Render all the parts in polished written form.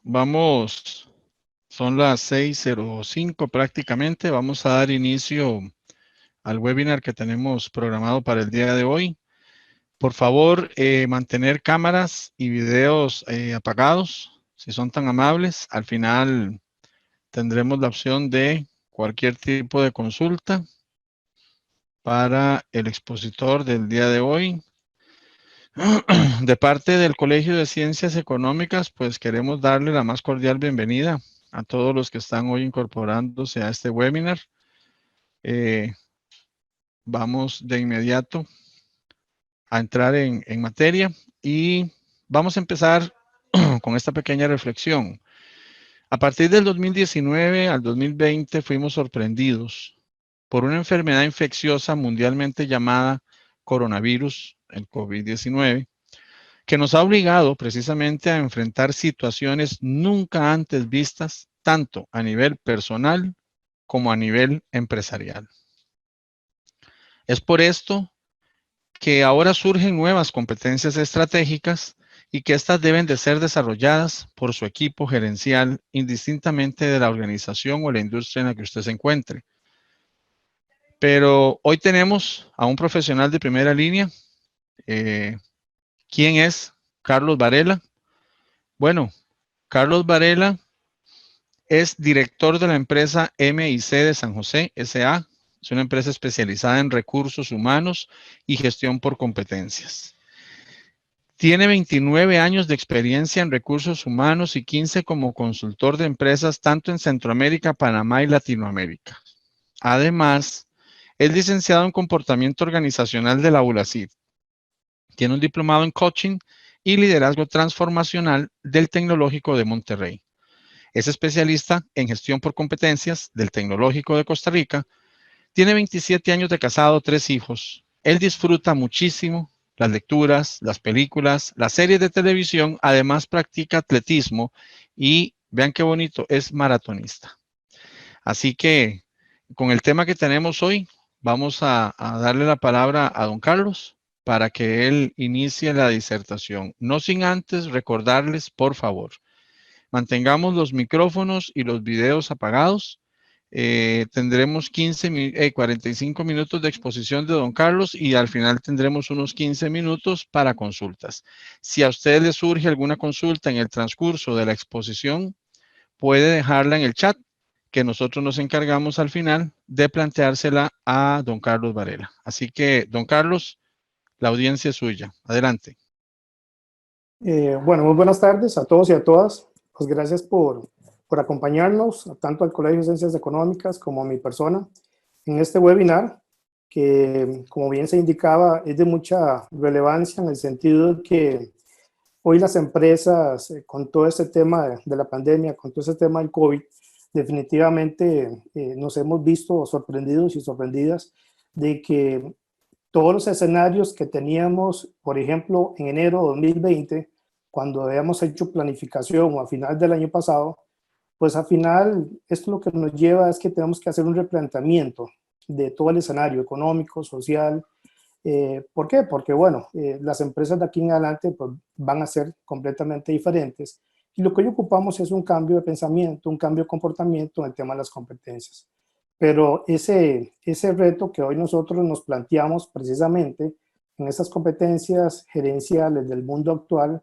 vamos, son las 6:05 prácticamente. Vamos a dar inicio al webinar que tenemos programado para el día de hoy. Por favor, mantener cámaras y videos apagados, si son tan amables. Al final tendremos la opción de cualquier tipo de consulta para el expositor del día de hoy. De parte del Colegio de Ciencias Económicas, pues queremos darle la más cordial bienvenida a todos los que están hoy incorporándose a este webinar. Vamos de inmediato a entrar en materia y vamos a empezar con esta pequeña reflexión. A partir del 2019 al 2020 fuimos sorprendidos por una enfermedad infecciosa mundialmente llamada coronavirus, el COVID-19, que nos ha obligado precisamente a enfrentar situaciones nunca antes vistas, tanto a nivel personal como a nivel empresarial. Es por esto que ahora surgen nuevas competencias estratégicas y que éstas deben de ser desarrolladas por su equipo gerencial, indistintamente de la organización o la industria en la que usted se encuentre. Pero hoy tenemos a un profesional de primera línea. ¿Quién es Carlos Varela? Bueno, Carlos Varela es director de la empresa MIC de San José, S.A. Es una empresa especializada en recursos humanos y gestión por competencias. Tiene 29 años de experiencia en recursos humanos y 15 como consultor de empresas tanto en Centroamérica, Panamá y Latinoamérica. Además, es licenciado en comportamiento organizacional de la ULACID. Tiene un diplomado en coaching y liderazgo transformacional del Tecnológico de Monterrey. Es especialista en gestión por competencias del Tecnológico de Costa Rica. Tiene 27 años de casado, 3 hijos. Él disfruta muchísimo las lecturas, las películas, las series de televisión. Además, practica atletismo y, vean qué bonito, es maratonista. Así que, con el tema que tenemos hoy, vamos a darle la palabra a don Carlos para que él inicie la disertación. No sin antes recordarles, por favor, mantengamos los micrófonos y los videos apagados. Tendremos 45 minutos de exposición de don Carlos y al final tendremos unos 15 minutos para consultas. Si a usted le surge alguna consulta en el transcurso de la exposición, puede dejarla en el chat, que nosotros nos encargamos al final de planteársela a don Carlos Varela. Así que, don Carlos, la audiencia es suya. Adelante. Bueno, muy buenas tardes a todos y a todas. Pues gracias por acompañarnos, tanto al Colegio de Ciencias Económicas como a mi persona, en este webinar, que como bien se indicaba, es de mucha relevancia en el sentido de que hoy las empresas, con todo este tema de la pandemia, con todo este tema del COVID, definitivamente nos hemos visto sorprendidos y sorprendidas de que todos los escenarios que teníamos, por ejemplo, en enero de 2020, cuando habíamos hecho planificación o a final del año pasado, pues al final esto lo que nos lleva es que tenemos que hacer un replanteamiento de todo el escenario económico, social. ¿Por qué? Porque bueno, las empresas de aquí en adelante pues, van a ser completamente diferentes y lo que hoy ocupamos es un cambio de pensamiento, un cambio de comportamiento en el tema de las competencias. Pero ese reto que hoy nosotros nos planteamos precisamente en estas competencias gerenciales del mundo actual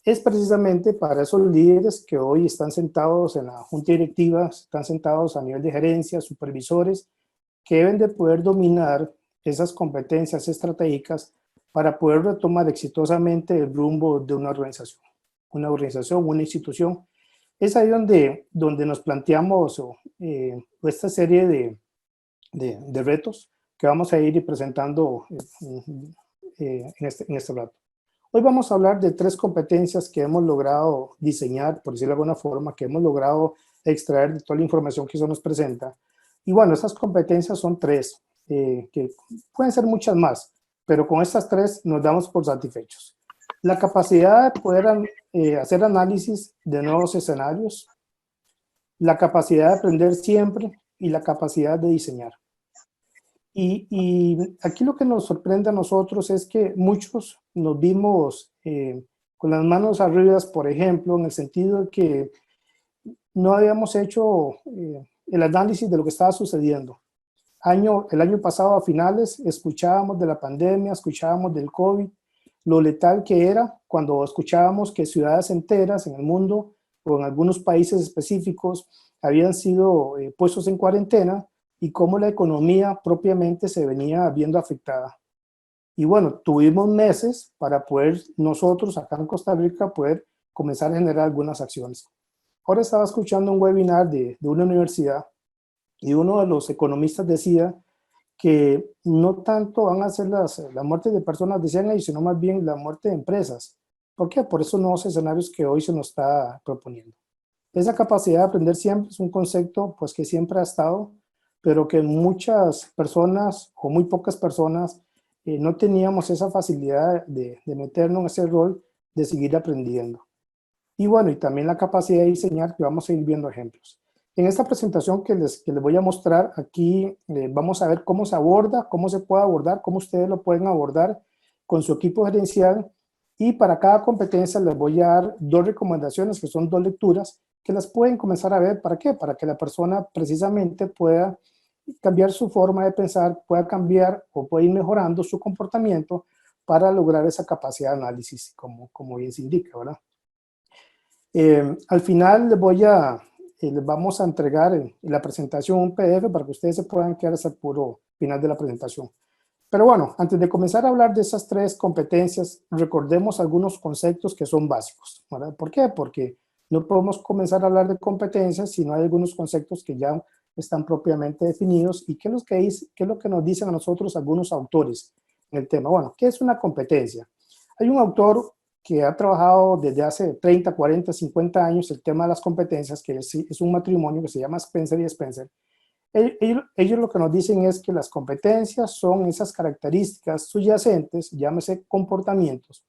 es precisamente para esos líderes que hoy están sentados en la junta directiva, están sentados a nivel de gerencia, supervisores, que deben de poder dominar esas competencias estratégicas para poder retomar exitosamente el rumbo de una organización, una institución. Es ahí donde nos planteamos esta serie de retos que vamos a ir presentando en este rato. Hoy vamos a hablar de 3 competencias que hemos logrado diseñar, por decirlo de alguna forma, que hemos logrado extraer de toda la información que se nos presenta. Y bueno, esas competencias son 3, que pueden ser muchas más, pero con estas 3 nos damos por satisfechos. La capacidad de poder hacer análisis de nuevos escenarios, la capacidad de aprender siempre y la capacidad de diseñar. Y aquí lo que nos sorprende a nosotros es que muchos nos vimos con las manos arriba, por ejemplo, en el sentido de que no habíamos hecho el análisis de lo que estaba sucediendo. El año pasado a finales escuchábamos de la pandemia, escuchábamos del COVID, lo letal que era cuando escuchábamos que ciudades enteras en el mundo o en algunos países específicos habían sido puestos en cuarentena y cómo la economía propiamente se venía viendo afectada. Y bueno, tuvimos meses para poder nosotros acá en Costa Rica poder comenzar a generar algunas acciones. Ahora estaba escuchando un webinar de una universidad y uno de los economistas decía que no tanto van a ser las muertes de personas, decían ellos, sino más bien la muerte de empresas. ¿Por qué? Por esos nuevos escenarios que hoy se nos está proponiendo. Esa capacidad de aprender siempre es un concepto pues, que siempre ha estado, pero que muchas personas o muy pocas personas no teníamos esa facilidad de meternos en ese rol de seguir aprendiendo. Y bueno, y también la capacidad de diseñar, que vamos a ir viendo ejemplos. En esta presentación que les voy a mostrar aquí, vamos a ver cómo se aborda, cómo se puede abordar, cómo ustedes lo pueden abordar con su equipo gerencial. Y para cada competencia les voy a dar 2 recomendaciones, que son 2 lecturas, que las pueden comenzar a ver. ¿Para qué? Para que la persona precisamente pueda cambiar su forma de pensar, pueda cambiar o pueda ir mejorando su comportamiento para lograr esa capacidad de análisis, como bien se indica, ¿verdad? Al final les vamos a entregar en la presentación un PDF para que ustedes se puedan quedar hasta el puro final de la presentación. Pero bueno, antes de comenzar a hablar de esas 3 competencias, recordemos algunos conceptos que son básicos, ¿verdad? ¿Por qué? Porque no podemos comenzar a hablar de competencias si no hay algunos conceptos que ya están propiamente definidos y qué es lo que nos dicen a nosotros algunos autores en el tema. Bueno, ¿qué es una competencia? Hay un autor que ha trabajado desde hace 30, 40, 50 años el tema de las competencias, que es un matrimonio que se llama Spencer y Spencer. Ellos lo que nos dicen es que las competencias son esas características subyacentes, llámese comportamientos,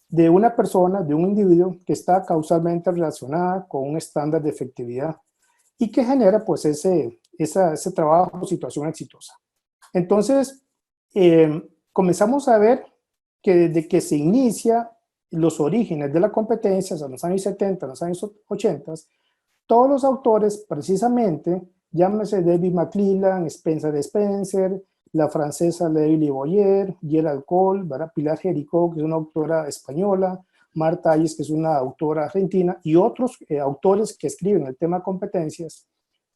de una persona, de un individuo que está causalmente relacionada con un estándar de efectividad y que genera pues ese trabajo o situación exitosa. Entonces, comenzamos a ver que desde que se inicia los orígenes de la competencia, en los años 70, en los años 80, todos los autores precisamente, llámese David McClelland, Spencer Spencer, la francesa Leila Boyer, Gerald Cole, Pilar Jericó, que es una autora española, Marta Ayes, que es una autora argentina, y otros autores que escriben el tema competencias,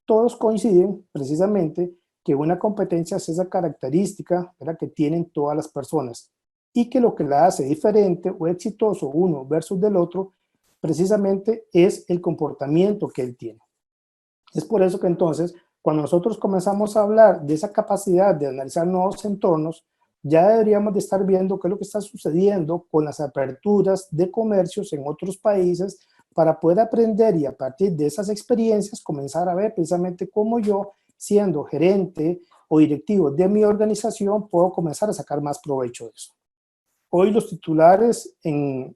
todos coinciden precisamente que una competencia es esa característica, ¿verdad?, que tienen todas las personas y que lo que la hace diferente o exitoso uno versus del otro precisamente es el comportamiento que él tiene. Es por eso que entonces, cuando nosotros comenzamos a hablar de esa capacidad de analizar nuevos entornos, ya deberíamos de estar viendo qué es lo que está sucediendo con las aperturas de comercios en otros países para poder aprender y a partir de esas experiencias comenzar a ver precisamente cómo yo, siendo gerente o directivo de mi organización, puedo comenzar a sacar más provecho de eso. Hoy los titulares en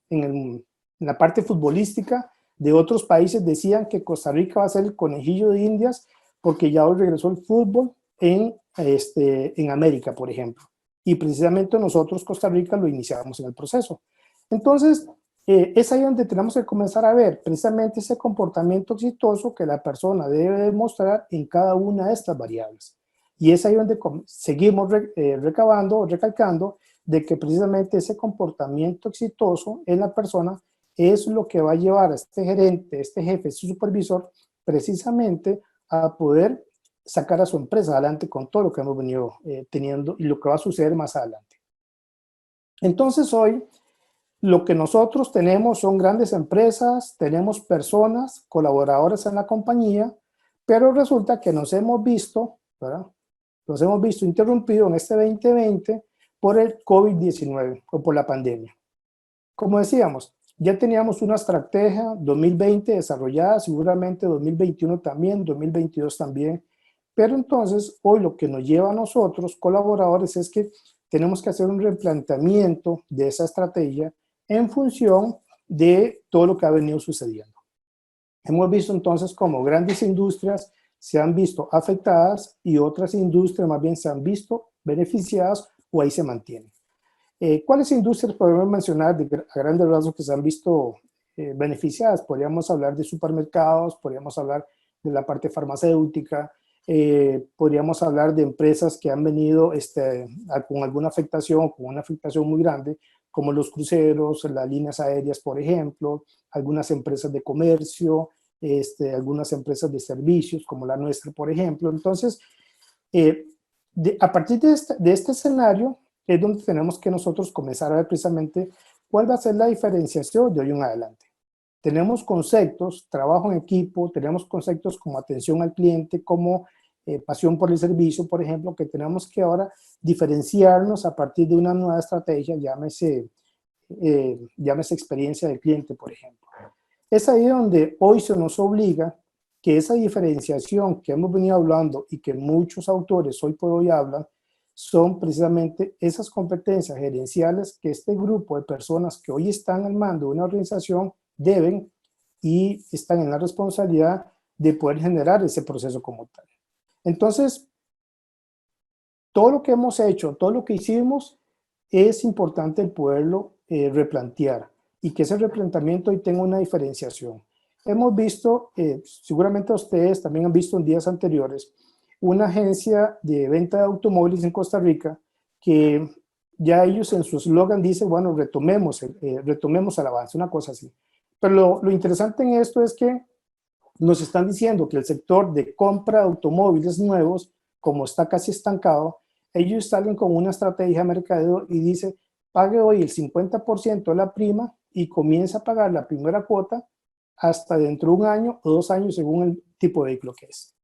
la parte futbolística de otros países decían que Costa Rica va a ser el conejillo de Indias porque ya hoy regresó el fútbol en América, por ejemplo. Y precisamente nosotros, Costa Rica, lo iniciamos en el proceso. Entonces, es ahí donde tenemos que comenzar a ver precisamente ese comportamiento exitoso que la persona debe demostrar en cada una de estas variables. Y es ahí donde seguimos recalcando de que precisamente ese comportamiento exitoso en la persona es lo que va a llevar a este gerente, este jefe, este supervisor, precisamente a poder sacar a su empresa adelante con todo lo que hemos venido teniendo y lo que va a suceder más adelante. Entonces hoy lo que nosotros tenemos son grandes empresas, tenemos personas, colaboradores en la compañía, pero resulta que nos hemos visto, ¿verdad?, nos hemos visto interrumpidos en este 2020 por el COVID-19 o por la pandemia. Como decíamos, ya teníamos una estrategia 2020 desarrollada, seguramente 2021 también, 2022 también, pero entonces hoy lo que nos lleva a nosotros, colaboradores, es que tenemos que hacer un replanteamiento de esa estrategia en función de todo lo que ha venido sucediendo. Hemos visto entonces cómo grandes industrias se han visto afectadas y otras industrias más bien se han visto beneficiadas o ahí se mantienen. ¿Cuáles industrias podemos mencionar a grandes rasgos que se han visto beneficiadas? Podríamos hablar de supermercados, podríamos hablar de la parte farmacéutica, podríamos hablar de empresas que han venido con alguna afectación, con una afectación muy grande, como los cruceros, las líneas aéreas, por ejemplo, algunas empresas de comercio, algunas empresas de servicios, como la nuestra, por ejemplo. Entonces, a partir de este escenario, es donde tenemos que nosotros comenzar a ver precisamente cuál va a ser la diferenciación de hoy en adelante. Tenemos conceptos, trabajo en equipo, tenemos conceptos como atención al cliente, como pasión por el servicio, por ejemplo, que tenemos que ahora diferenciarnos a partir de una nueva estrategia, llámese experiencia del cliente, por ejemplo. Es ahí donde hoy se nos obliga que esa diferenciación que hemos venido hablando y que muchos autores hoy por hoy hablan, son precisamente esas competencias gerenciales que este grupo de personas que hoy están al mando de una organización deben y están en la responsabilidad de poder generar ese proceso como tal. Entonces, todo lo que hemos hecho, todo lo que hicimos, es importante poderlo replantear y que ese replanteamiento hoy tenga una diferenciación. Hemos visto, seguramente ustedes también han visto en días anteriores, una agencia de venta de automóviles en Costa Rica que ya ellos en su eslogan dicen, bueno, retomemos el avance, una cosa así. Pero lo interesante en esto es que nos están diciendo que el sector de compra de automóviles nuevos, como está casi estancado, ellos salen con una estrategia de mercadeo y dice, pague hoy el 50% de la prima y comienza a pagar la primera cuota hasta dentro de 1 año o 2 años según el tipo de vehículo que es.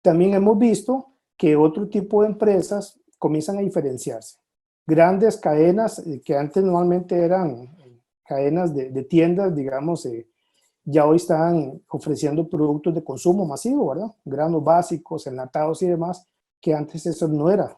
También hemos visto que otro tipo de empresas comienzan a diferenciarse. Grandes cadenas que antes normalmente eran cadenas de tiendas, digamos, ya hoy están ofreciendo productos de consumo masivo, ¿verdad? Granos básicos, enlatados y demás, que antes eso no era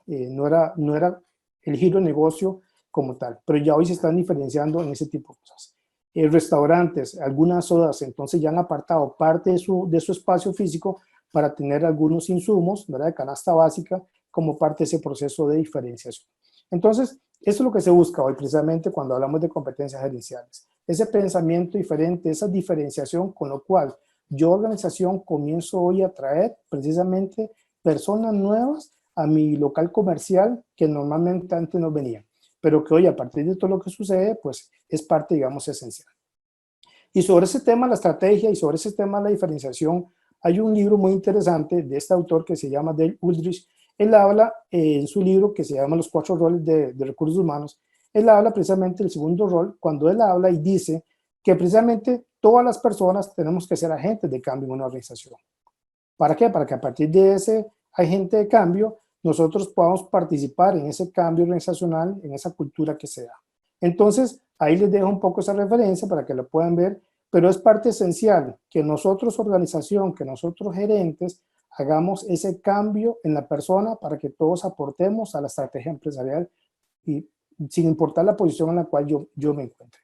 el giro de negocio como tal, pero ya hoy se están diferenciando en ese tipo de cosas. Restaurantes, algunas sodas, entonces ya han apartado parte de su espacio físico para tener algunos insumos, ¿verdad? De canasta básica, como parte de ese proceso de diferenciación. Entonces, eso es lo que se busca hoy precisamente cuando hablamos de competencias gerenciales. Ese pensamiento diferente, esa diferenciación, con lo cual yo organización comienzo hoy a traer precisamente personas nuevas a mi local comercial que normalmente antes no venían, pero que hoy a partir de todo lo que sucede, pues es parte, digamos, esencial. Y sobre ese tema, la estrategia y sobre ese tema, la diferenciación, hay un libro muy interesante de este autor que se llama Dale Ulrich. Él habla en su libro que se llama Los 4 roles de recursos humanos. Él habla precisamente del segundo rol cuando él habla y dice que precisamente todas las personas tenemos que ser agentes de cambio en una organización. ¿Para qué? Para que a partir de ese agente de cambio nosotros podamos participar en ese cambio organizacional, en esa cultura que se da. Entonces, ahí les dejo un poco esa referencia para que lo puedan ver, pero es parte esencial que nosotros organización, que nosotros gerentes, hagamos ese cambio en la persona para que todos aportemos a la estrategia empresarial y sin importar la posición en la cual yo me encuentre.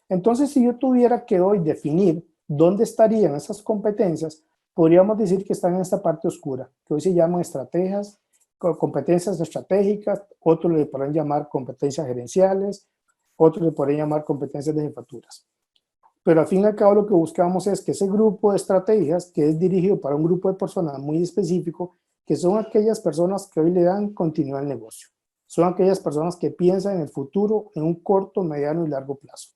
Entonces, si yo tuviera que hoy definir dónde estarían esas competencias, podríamos decir que están en esta parte oscura, que hoy se llaman estrategias, competencias estratégicas, otros le podrían llamar competencias gerenciales, otros le podrían llamar competencias de jefaturas. Pero al fin y al cabo lo que buscamos es que ese grupo de estrategias, que es dirigido para un grupo de personas muy específico, que son aquellas personas que hoy le dan continuidad al negocio. Son aquellas personas que piensan en el futuro en un corto, mediano y largo plazo.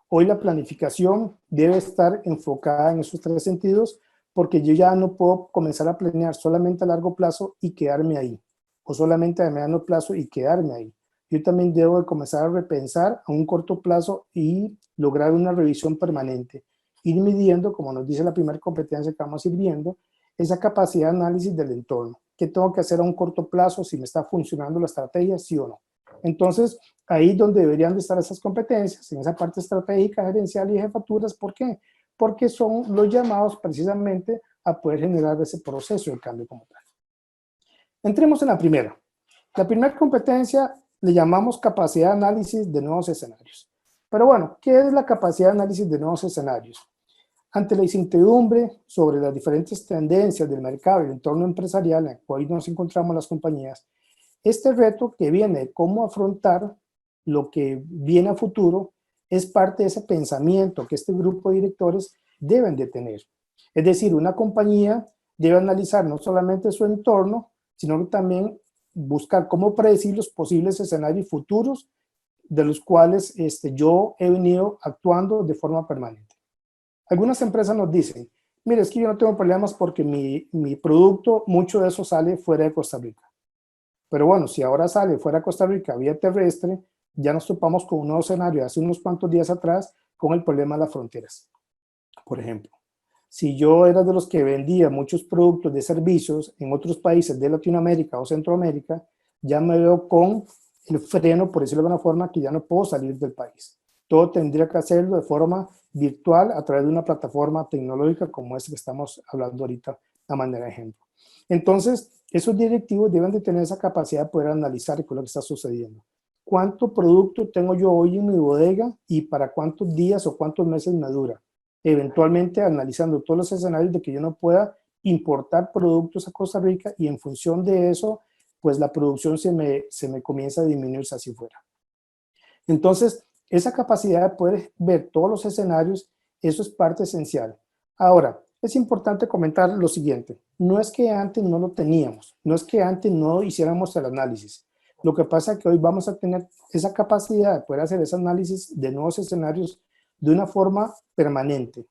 Hoy la planificación debe estar enfocada en esos 3 sentidos, porque yo ya no puedo comenzar a planear solamente a largo plazo y quedarme ahí, o solamente a mediano plazo y quedarme ahí. Yo también debo de comenzar a repensar a un corto plazo y lograr una revisión permanente. Ir midiendo, como nos dice la primera competencia que vamos a ir viendo, esa capacidad de análisis del entorno. ¿Qué tengo que hacer a un corto plazo? Si me está funcionando la estrategia, sí o no. Entonces, ahí es donde deberían de estar esas competencias, en esa parte estratégica, gerencial y jefaturas. ¿Por qué? Porque son los llamados precisamente a poder generar ese proceso de cambio como tal. Entremos en la primera. La primera competencia le llamamos capacidad de análisis de nuevos escenarios. Pero bueno, ¿qué es la capacidad de análisis de nuevos escenarios? Ante la incertidumbre sobre las diferentes tendencias del mercado y el entorno empresarial en el cual nos encontramos las compañías, este reto que viene de cómo afrontar lo que viene a futuro es parte de ese pensamiento que este grupo de directores deben de tener. Es decir, una compañía debe analizar no solamente su entorno, sino que también buscar cómo predecir los posibles escenarios futuros de los cuales yo he venido actuando de forma permanente. Algunas empresas nos dicen, mire, es que yo no tengo problemas porque mi producto, mucho de eso sale fuera de Costa Rica. Pero bueno, si ahora sale fuera de Costa Rica vía terrestre, ya nos topamos con un nuevo escenario hace unos cuantos días atrás con el problema de las fronteras. Por ejemplo, si yo era de los que vendía muchos productos de servicios en otros países de Latinoamérica o Centroamérica, ya me veo con el freno, por decirlo de alguna forma, que ya no puedo salir del país. Todo tendría que hacerlo de forma virtual a través de una plataforma tecnológica como esta que estamos hablando ahorita a manera de ejemplo. Entonces, esos directivos deben de tener esa capacidad de poder analizar qué es lo que está sucediendo. ¿Cuánto producto tengo yo hoy en mi bodega y para cuántos días o cuántos meses me dura? Eventualmente analizando todos los escenarios de que yo no pueda importar productos a Costa Rica y en función de eso, pues la producción se me comienza a disminuir hacia afuera. Entonces, esa capacidad de poder ver todos los escenarios, eso es parte esencial. Ahora, es importante comentar lo siguiente, no es que antes no lo teníamos, no es que antes no hiciéramos el análisis. Lo que pasa es que hoy vamos a tener esa capacidad de poder hacer ese análisis de nuevos escenarios de una forma permanente.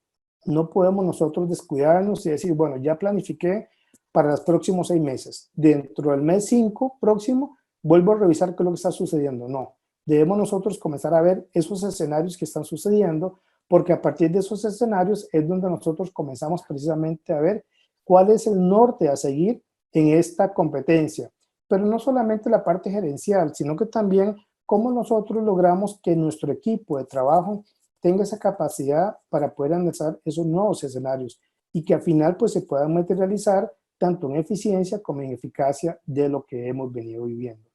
No podemos nosotros descuidarnos y decir, bueno, ya planifiqué para los próximos 6 meses. Dentro del mes 5 próximo, vuelvo a revisar qué es lo que está sucediendo. No, debemos nosotros comenzar a ver esos escenarios que están sucediendo, porque a partir de esos escenarios es donde nosotros comenzamos precisamente a ver cuál es el norte a seguir en esta competencia. Pero no solamente la parte gerencial, sino que también cómo nosotros logramos que nuestro equipo de trabajo tenga esa capacidad para poder analizar esos nuevos escenarios y que al final pues se puedan materializar tanto en eficiencia como en eficacia de lo que hemos venido viviendo.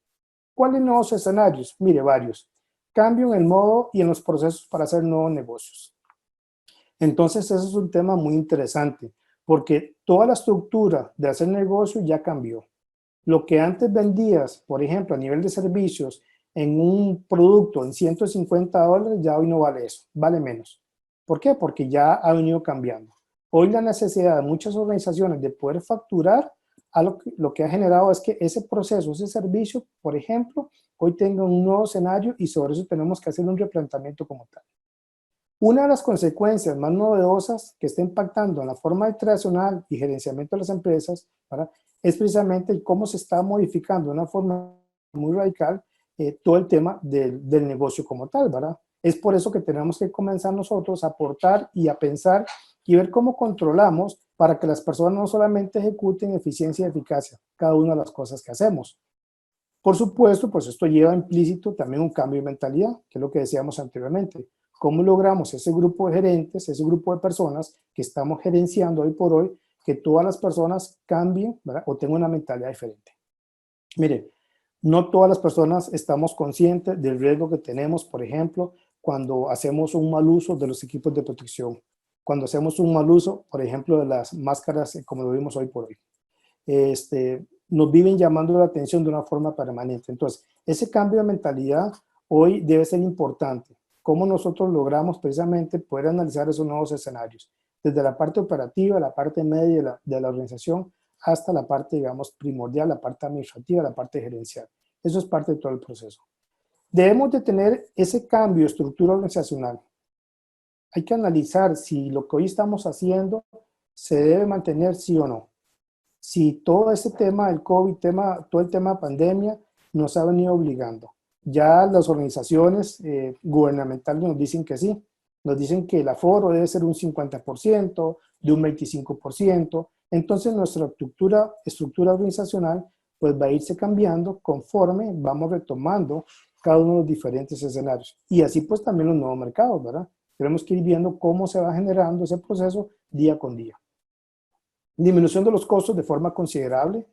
¿Cuáles nuevos escenarios? Mire, varios. Cambio en el modo y en los procesos para hacer nuevos negocios. Entonces, eso es un tema muy interesante, porque toda la estructura de hacer negocio ya cambió. Lo que antes vendías, por ejemplo, a nivel de servicios, en un producto en $150, ya hoy no vale eso, vale menos. ¿Por qué? Porque ya ha venido cambiando. Hoy la necesidad de muchas organizaciones de poder facturar, lo que ha generado es que ese proceso, ese servicio, por ejemplo, hoy tenga un nuevo escenario y sobre eso tenemos que hacer un replanteamiento como tal. Una de las consecuencias más novedosas que está impactando en la forma tradicional y gerenciamiento de las empresas, ¿verdad?, es precisamente cómo se está modificando de una forma muy radical todo el tema del negocio como tal, ¿verdad? Es por eso que tenemos que comenzar nosotros a aportar y a pensar y ver cómo controlamos para que las personas no solamente ejecuten eficiencia y eficacia cada una de las cosas que hacemos. Por supuesto, pues esto lleva implícito también un cambio de mentalidad, que es lo que decíamos anteriormente. ¿Cómo logramos ese grupo de gerentes, ese grupo de personas que estamos gerenciando hoy por hoy, que todas las personas cambien, ¿verdad?, o tengan una mentalidad diferente? Mire, no todas las personas estamos conscientes del riesgo que tenemos, por ejemplo, cuando hacemos un mal uso de los equipos de protección, cuando hacemos un mal uso, por ejemplo, de las máscaras, como lo vimos hoy por hoy. Nos viven llamando la atención de una forma permanente. Entonces, ese cambio de mentalidad hoy debe ser importante. ¿Cómo nosotros logramos precisamente poder analizar esos nuevos escenarios? Desde la parte operativa, la parte media de la organización, hasta la parte, digamos, primordial, la parte administrativa, la parte gerencial. Eso es parte de todo el proceso. Debemos de tener ese cambio de estructura organizacional. Hay que analizar si lo que hoy estamos haciendo se debe mantener sí o no. Si todo este tema del COVID, todo el tema de pandemia nos ha venido obligando. Ya las organizaciones gubernamentales nos dicen que sí. Nos dicen que el aforo debe ser un 50%, de un 25%. Entonces nuestra estructura organizacional pues va a irse cambiando conforme vamos retomando cada uno de los diferentes escenarios. Y así pues también los nuevos mercados, ¿verdad? Tenemos que ir viendo cómo se va generando ese proceso día con día. Disminución de los costos de forma considerable.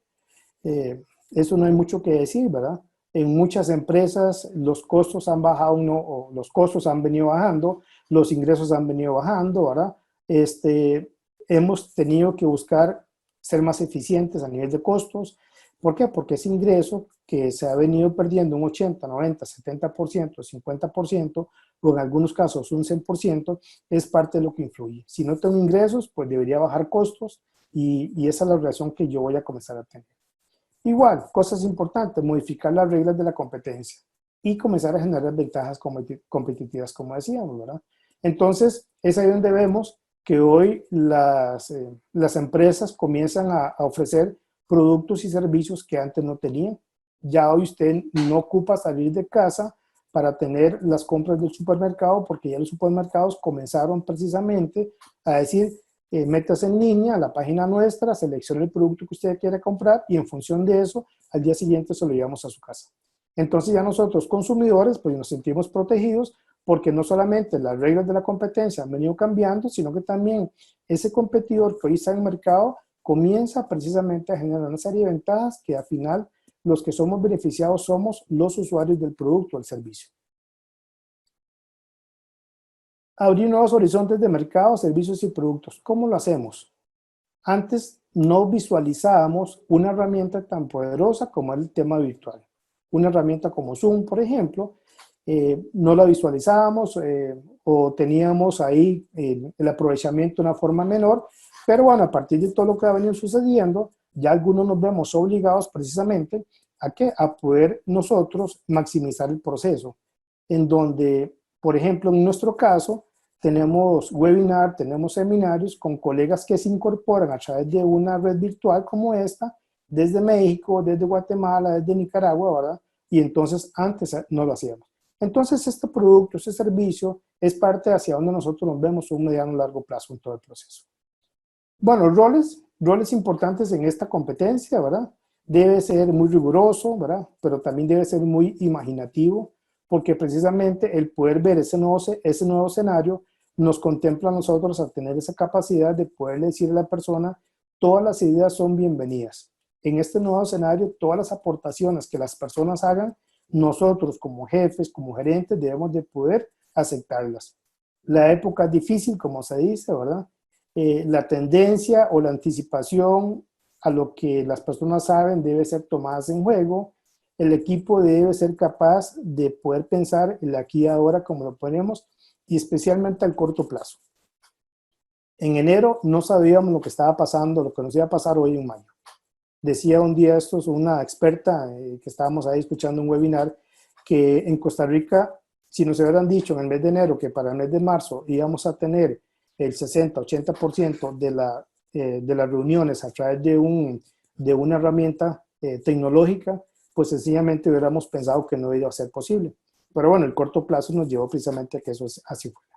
Eso no hay mucho que decir, ¿verdad? En muchas empresas los costos han bajado, o los costos han venido bajando, los ingresos han venido bajando, ¿verdad? Hemos tenido que buscar ser más eficientes a nivel de costos, ¿Por qué? Porque ese ingreso que se ha venido perdiendo un 80, 90, 70%, 50%, o en algunos casos un 100%, es parte de lo que influye. Si no tengo ingresos, pues debería bajar costos y esa es la relación que yo voy a comenzar a tener. Igual, cosas importantes, modificar las reglas de la competencia y comenzar a generar ventajas competitivas, como decíamos, ¿verdad? Entonces, es ahí donde vemos que hoy las empresas comienzan a ofrecer productos y servicios que antes no tenían. Ya hoy usted no ocupa salir de casa para tener las compras del supermercado, porque ya los supermercados comenzaron precisamente a decir, métase en línea a la página nuestra, seleccione el producto que usted quiere comprar y en función de eso, al día siguiente se lo llevamos a su casa. Entonces ya nosotros consumidores pues nos sentimos protegidos porque no solamente las reglas de la competencia han venido cambiando, sino que también ese competidor que hoy está en el mercado comienza precisamente a generar una serie de ventajas que al final los que somos beneficiados somos los usuarios del producto o el servicio. Abrir nuevos horizontes de mercado, servicios y productos. ¿Cómo lo hacemos? Antes no visualizábamos una herramienta tan poderosa como el tema virtual. Una herramienta como Zoom, por ejemplo, no la visualizábamos o teníamos ahí el aprovechamiento de una forma menor, pero bueno, a partir de todo lo que ha venido sucediendo, ya algunos nos vemos obligados precisamente a, a poder nosotros maximizar el proceso, en donde, por ejemplo, en nuestro caso, tenemos webinar, tenemos seminarios con colegas que se incorporan a través de una red virtual como esta, desde México, desde Guatemala, desde Nicaragua, ¿verdad? Y entonces antes no lo hacíamos. Entonces este producto, este servicio es parte hacia donde nosotros nos vemos a un mediano y largo plazo en todo el proceso. Bueno, roles importantes en esta competencia, ¿verdad? Debe ser muy riguroso, ¿verdad? Pero también debe ser muy imaginativo, porque precisamente el poder ver ese nuevo escenario nos contempla a nosotros a tener esa capacidad de poder decir a la persona, todas las ideas son bienvenidas. En este nuevo escenario, todas las aportaciones que las personas hagan, nosotros como jefes, como gerentes, debemos de poder aceptarlas. La época es difícil, como se dice, ¿verdad? La tendencia o la anticipación a lo que las personas saben debe ser tomadas en juego. El equipo debe ser capaz de poder pensar el aquí y ahora como lo ponemos y especialmente al corto plazo. En enero no sabíamos lo que estaba pasando, lo que nos iba a pasar hoy en mayo. Decía un día esto es una experta que estábamos ahí escuchando un webinar que en Costa Rica, si nos hubieran dicho en el mes de enero que para el mes de marzo íbamos a tener el 60-80% de las reuniones a través de una herramienta tecnológica, pues sencillamente hubiéramos pensado que no iba a ser posible. Pero bueno, el corto plazo nos llevó precisamente a que eso así fuera.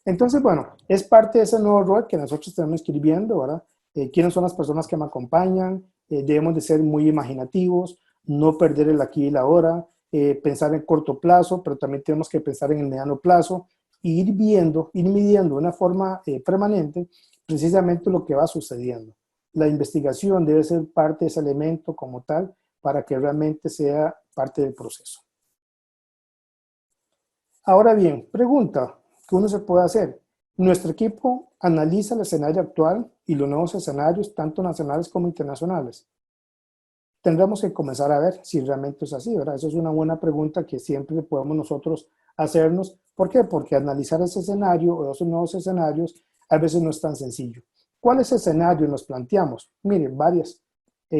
Entonces, bueno, es parte de ese nuevo rol que nosotros tenemos que ir viendo, ¿verdad? ¿Quiénes son las personas que me acompañan? Debemos de ser muy imaginativos, no perder el aquí y el ahora, pensar en corto plazo, pero también tenemos que pensar en el mediano plazo e ir viendo, ir midiendo de una forma permanente precisamente lo que va sucediendo. La investigación debe ser parte de ese elemento como tal para que realmente sea parte del proceso. Ahora bien, pregunta que uno se puede hacer. Nuestro equipo analiza el escenario actual y los nuevos escenarios, tanto nacionales como internacionales. Tendremos que comenzar a ver si realmente es así, ¿verdad? Eso es una buena pregunta que siempre podemos nosotros hacernos. ¿Por qué? Porque analizar ese escenario o esos nuevos escenarios a veces no es tan sencillo. ¿Cuáles escenarios nos planteamos? Miren, varias.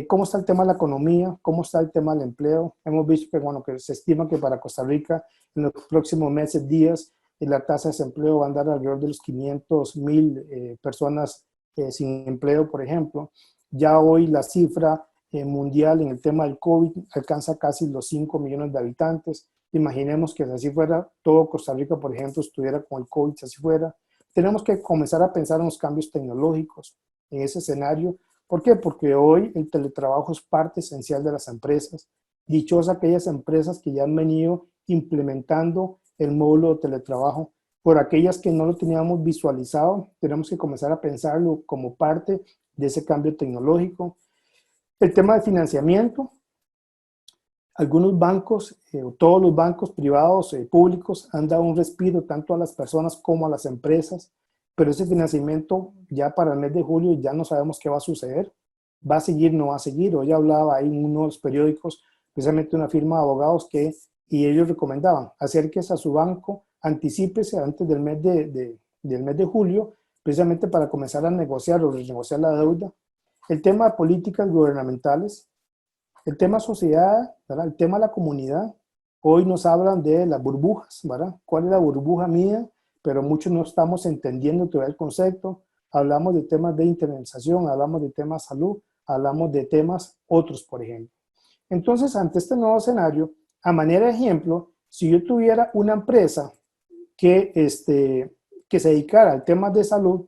¿Cómo está el tema de la economía? ¿Cómo está el tema del empleo? Hemos visto que, bueno, que se estima que para Costa Rica en los próximos meses, días, la tasa de desempleo va a andar alrededor de los 500,000 personas sin empleo, por ejemplo. Ya hoy la cifra mundial en el tema del COVID alcanza casi los 5 millones de habitantes. Imaginemos que si así fuera, todo Costa Rica, por ejemplo, estuviera con el COVID, si así fuera. Tenemos que comenzar a pensar en los cambios tecnológicos en ese escenario. ¿Por qué? Porque hoy el teletrabajo es parte esencial de las empresas. Dichosas aquellas empresas que ya han venido implementando el módulo de teletrabajo. Por aquellas que no lo teníamos visualizado, tenemos que comenzar a pensarlo como parte de ese cambio tecnológico. El tema de financiamiento. Algunos bancos, todos los bancos privados públicos han dado un respiro tanto a las personas como a las empresas, pero ese financiamiento ya para el mes de julio ya no sabemos qué va a suceder. ¿Va a seguir, no va a seguir? Hoy hablaba ahí en uno de los periódicos, precisamente una firma de abogados y ellos recomendaban, acérquese a su banco, anticípese antes del mes de julio, precisamente para comenzar a negociar o renegociar la deuda. El tema de políticas gubernamentales, el tema sociedad, ¿verdad? El tema de la comunidad. Hoy nos hablan de las burbujas, ¿verdad? ¿Cuál es la burbuja mía? Pero muchos no estamos entendiendo todavía el concepto. Hablamos de temas de internalización, hablamos de temas de salud, hablamos de temas otros, por ejemplo. Entonces, ante este nuevo escenario, a manera de ejemplo, si yo tuviera una empresa que, que se dedicara al tema de salud,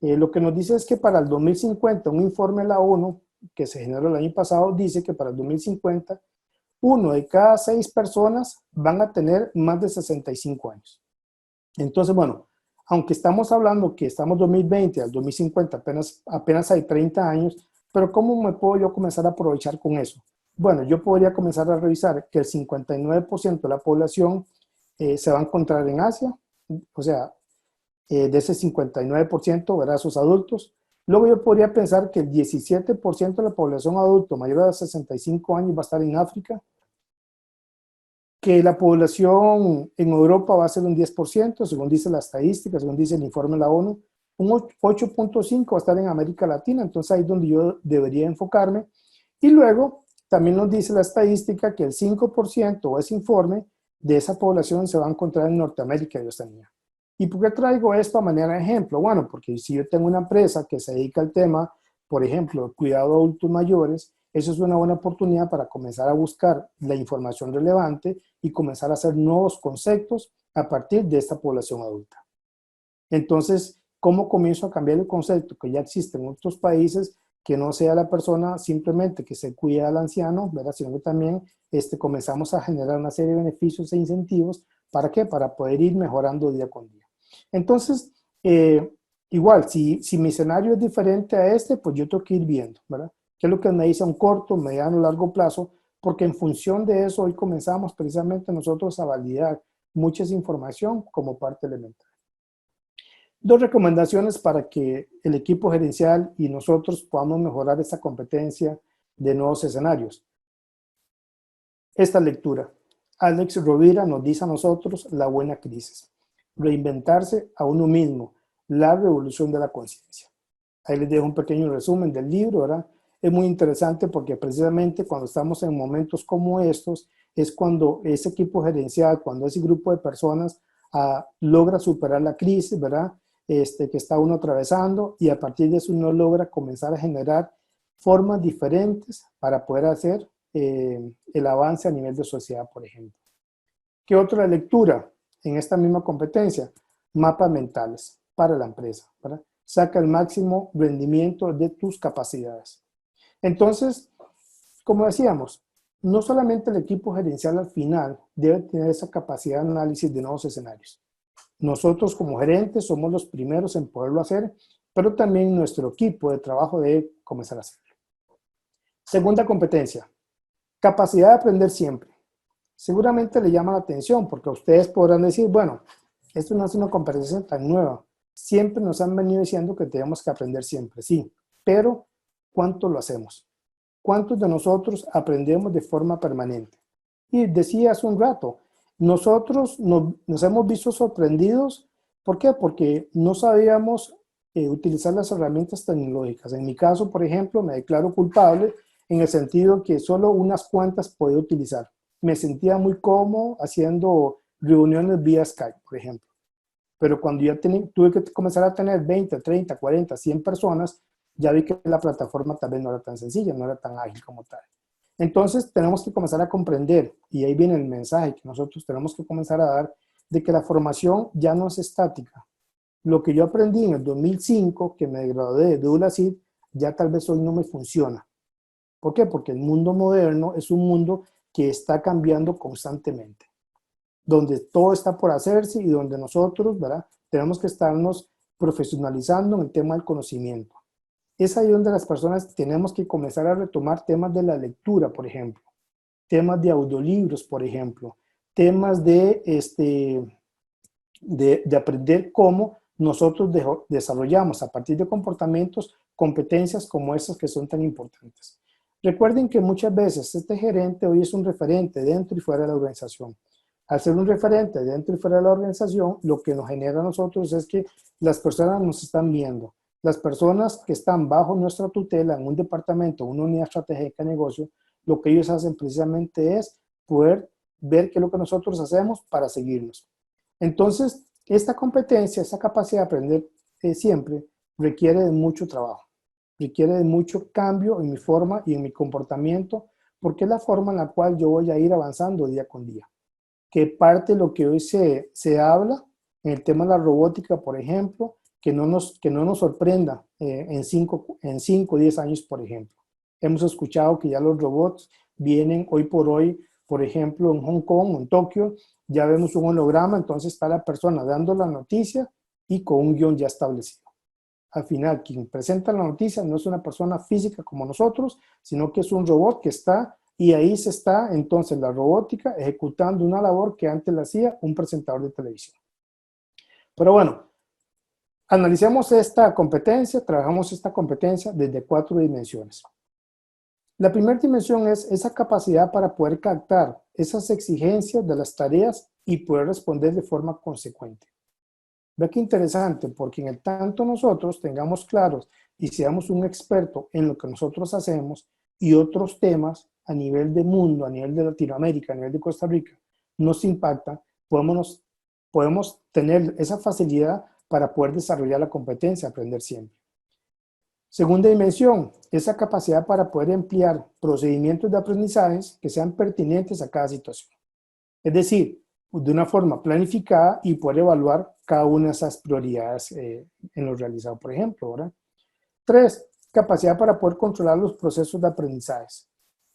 lo que nos dice es que para el 2050, un informe de la ONU que se generó el año pasado dice que para el 2050, 1 de cada 6 personas van a tener más de 65 años. Entonces, bueno, aunque estamos hablando que estamos 2020 al 2050, apenas hay 30 años, pero ¿cómo me puedo yo comenzar a aprovechar con eso? Bueno, yo podría comenzar a revisar que el 59% de la población se va a encontrar en Asia, o sea, de ese 59%, ¿verdad? Sus adultos. Luego yo podría pensar que el 17% de la población adulta mayor de 65 años va a estar en África, que la población en Europa va a ser un 10%, según dice la estadística, según dice el informe de la ONU, un 8.5% va a estar en América Latina, entonces ahí es donde yo debería enfocarme. Y luego también nos dice la estadística que el 5% o ese informe de esa población se va a encontrar en Norteamérica y Oceanía. ¿Y por qué traigo esto a manera de ejemplo? Bueno, porque si yo tengo una empresa que se dedica al tema, por ejemplo, cuidado de adultos mayores, eso es una buena oportunidad para comenzar a buscar la información relevante y comenzar a hacer nuevos conceptos a partir de esta población adulta. Entonces, ¿cómo comienzo a cambiar el concepto que ya existe en otros países? Que no sea la persona simplemente que se cuida al anciano, ¿verdad? Sino que también comenzamos a generar una serie de beneficios e incentivos. ¿Para qué? Para poder ir mejorando día con día. Entonces, igual, si mi escenario es diferente a pues yo tengo que ir viendo, ¿verdad? ¿Qué es lo que me dice a un corto, mediano, largo plazo? Porque en función de eso, hoy comenzamos precisamente nosotros a validar mucha información como parte elemental. 2 recomendaciones para que el equipo gerencial y nosotros podamos mejorar esta competencia de nuevos escenarios. Esta lectura. Alex Rovira nos dice a nosotros la buena crisis. Reinventarse a uno mismo. La revolución de la conciencia. Ahí les dejo un pequeño resumen del libro, ¿verdad? Es muy interesante porque precisamente cuando estamos en momentos como estos, es cuando ese equipo gerencial, cuando ese grupo de personas logra superar la crisis, ¿verdad? Que está uno atravesando, y a partir de eso uno logra comenzar a generar formas diferentes para poder hacer el avance a nivel de sociedad, por ejemplo. ¿Qué otra lectura en esta misma competencia? Mapas mentales para la empresa, ¿verdad? Saca el máximo rendimiento de tus capacidades. Entonces, como decíamos, no solamente el equipo gerencial al final debe tener esa capacidad de análisis de nuevos escenarios. Nosotros como gerentes somos los primeros en poderlo hacer, pero también nuestro equipo de trabajo debe comenzar a hacerlo. Segunda competencia, capacidad de aprender siempre. Seguramente le llama la atención porque ustedes podrán decir, bueno, esto no es una competencia tan nueva. Siempre nos han venido diciendo que tenemos que aprender siempre, sí, pero ¿cuánto lo hacemos? ¿Cuántos de nosotros aprendemos de forma permanente? Y decía hace un rato, nosotros nos hemos visto sorprendidos. ¿Por qué? Porque no sabíamos utilizar las herramientas tecnológicas. En mi caso, por ejemplo, me declaro culpable en el sentido que solo unas cuantas podía utilizar. Me sentía muy cómodo haciendo reuniones vía Skype, por ejemplo. Pero cuando ya tuve que comenzar a tener 20, 30, 40, 100 personas, ya vi que la plataforma tal vez no era tan sencilla, no era tan ágil como tal. Entonces tenemos que comenzar a comprender, y ahí viene el mensaje que nosotros tenemos que comenzar a dar, de que la formación ya no es estática. Lo que yo aprendí en el 2005, que me gradué de ULACID, ya tal vez hoy no me funciona. ¿Por qué? Porque el mundo moderno es un mundo que está cambiando constantemente, donde todo está por hacerse y donde nosotros, ¿verdad?, tenemos que estarnos profesionalizando en el tema del conocimiento. Es ahí donde las personas tenemos que comenzar a retomar temas de la lectura, por ejemplo, temas de audiolibros, por ejemplo, temas de aprender cómo nosotros desarrollamos a partir de comportamientos, competencias como estas que son tan importantes. Recuerden que muchas veces este gerente hoy es un referente dentro y fuera de la organización. Al ser un referente dentro y fuera de la organización, lo que nos genera a nosotros es que las personas nos están viendo. Las personas que están bajo nuestra tutela en un departamento, una unidad estratégica de negocio, lo que ellos hacen precisamente es poder ver qué es lo que nosotros hacemos para seguirnos. Entonces, esta competencia, esta capacidad de aprender siempre requiere de mucho trabajo, requiere de mucho cambio en mi forma y en mi comportamiento, porque es la forma en la cual yo voy a ir avanzando día con día. Que parte de lo que hoy se habla en el tema de la robótica, por ejemplo, que no nos sorprenda en 5 o 10 años, por ejemplo. Hemos escuchado que ya los robots vienen hoy por hoy, por ejemplo, en Hong Kong o en Tokio, ya vemos un holograma, entonces está la persona dando la noticia y con un guión ya establecido. Al final, quien presenta la noticia no es una persona física como nosotros, sino que es un robot que está, y ahí se está entonces la robótica ejecutando una labor que antes la hacía un presentador de televisión. Pero bueno, analicemos esta competencia, trabajamos esta competencia desde 4 dimensiones. La primera dimensión es esa capacidad para poder captar esas exigencias de las tareas y poder responder de forma consecuente. Ve qué interesante, porque en el tanto nosotros tengamos claros y seamos un experto en lo que nosotros hacemos y otros temas a nivel de mundo, a nivel de Latinoamérica, a nivel de Costa Rica, nos impactan, podemos tener esa facilidad para poder desarrollar la competencia, aprender siempre. Segunda dimensión, esa capacidad para poder emplear procedimientos de aprendizajes que sean pertinentes a cada situación. Es decir, de una forma planificada y poder evaluar cada una de esas prioridades en lo realizado, por ejemplo, ¿verdad? 3, capacidad para poder controlar los procesos de aprendizajes.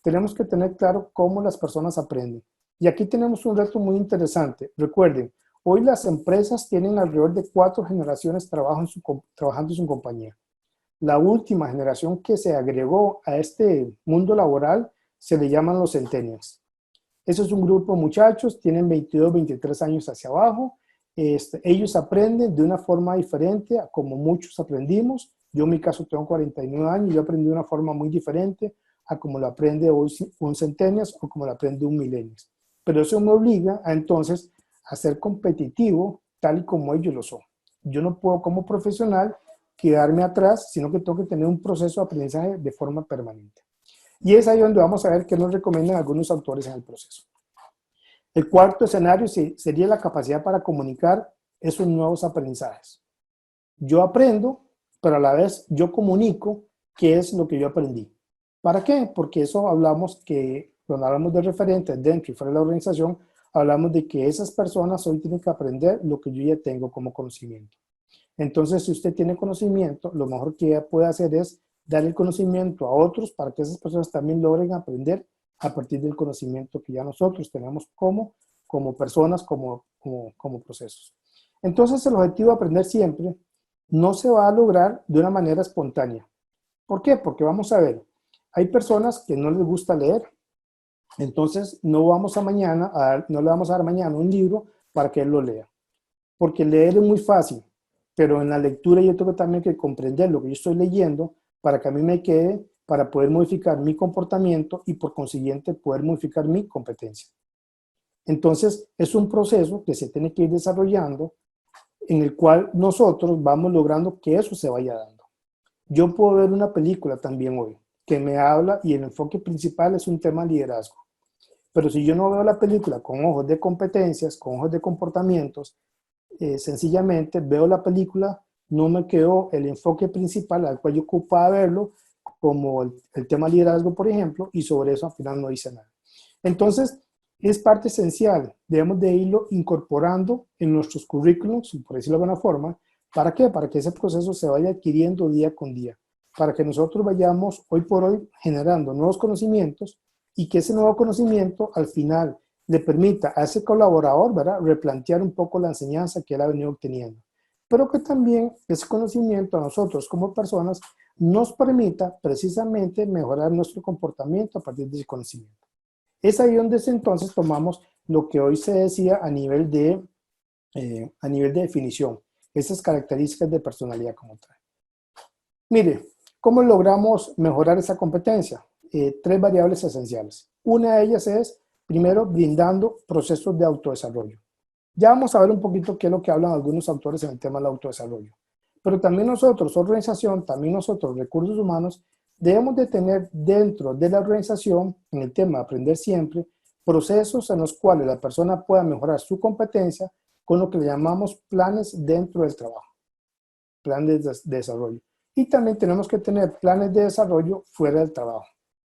Tenemos que tener claro cómo las personas aprenden. Y aquí tenemos un reto muy interesante. Recuerden, hoy las empresas tienen alrededor de 4 generaciones trabajando en su compañía. La última generación que se agregó a este mundo laboral se le llaman los centennials. Eso es un grupo de muchachos, tienen 22, 23 años hacia abajo. Ellos aprenden de una forma diferente a como muchos aprendimos. Yo en mi caso tengo 49 años y yo aprendí de una forma muy diferente a como lo aprende hoy un centennials o como lo aprende un millennials. Pero eso me obliga a entonces a ser competitivo tal y como ellos lo son. Yo no puedo como profesional quedarme atrás, sino que tengo que tener un proceso de aprendizaje de forma permanente. Y es ahí donde vamos a ver qué nos recomiendan algunos autores en el proceso. El cuarto escenario sería la capacidad para comunicar esos nuevos aprendizajes. Yo aprendo, pero a la vez yo comunico qué es lo que yo aprendí. ¿Para qué? Porque eso hablamos que, cuando hablamos de referentes dentro y fuera de la organización, hablamos de que esas personas hoy tienen que aprender lo que yo ya tengo como conocimiento. Entonces, si usted tiene conocimiento, lo mejor que ella puede hacer es dar el conocimiento a otros para que esas personas también logren aprender a partir del conocimiento que ya nosotros tenemos como personas, como procesos. Entonces, el objetivo de aprender siempre no se va a lograr de una manera espontánea. ¿Por qué? Porque vamos a ver, hay personas que no les gusta leer, entonces no le vamos a dar mañana un libro para que él lo lea. Porque leer es muy fácil, pero en la lectura yo tengo también que comprender lo que yo estoy leyendo para que a mí me quede, para poder modificar mi comportamiento y por consiguiente poder modificar mi competencia. Entonces es un proceso que se tiene que ir desarrollando en el cual nosotros vamos logrando que eso se vaya dando. Yo puedo ver una película también hoy que me habla y el enfoque principal es un tema de liderazgo. Pero si yo no veo la película con ojos de competencias, con ojos de comportamientos, sencillamente veo la película, no me quedó el enfoque principal al cual yo ocupaba verlo, como el tema liderazgo, por ejemplo, y sobre eso al final no hice nada. Entonces, es parte esencial, debemos de irlo incorporando en nuestros currículums, por decirlo de alguna forma. ¿Para qué? Para que ese proceso se vaya adquiriendo día con día, para que nosotros vayamos hoy por hoy generando nuevos conocimientos y que ese nuevo conocimiento al final le permita a ese colaborador, ¿verdad?, replantear un poco la enseñanza que él ha venido obteniendo. Pero que también ese conocimiento a nosotros como personas nos permita precisamente mejorar nuestro comportamiento a partir de ese conocimiento. Es ahí donde entonces tomamos lo que hoy se decía a nivel de definición, esas características de personalidad como tal. Mire, ¿Cómo logramos mejorar esa competencia? Tres variables esenciales. Una de ellas es, primero, brindando procesos de autodesarrollo. Ya vamos a ver un poquito qué es lo que hablan algunos autores en el tema del autodesarrollo. Pero también nosotros, organización, también nosotros, recursos humanos, debemos de tener dentro de la organización, en el tema de aprender siempre, procesos en los cuales la persona pueda mejorar su competencia con lo que le llamamos planes dentro del trabajo, planes de desarrollo. Y también tenemos que tener planes de desarrollo fuera del trabajo.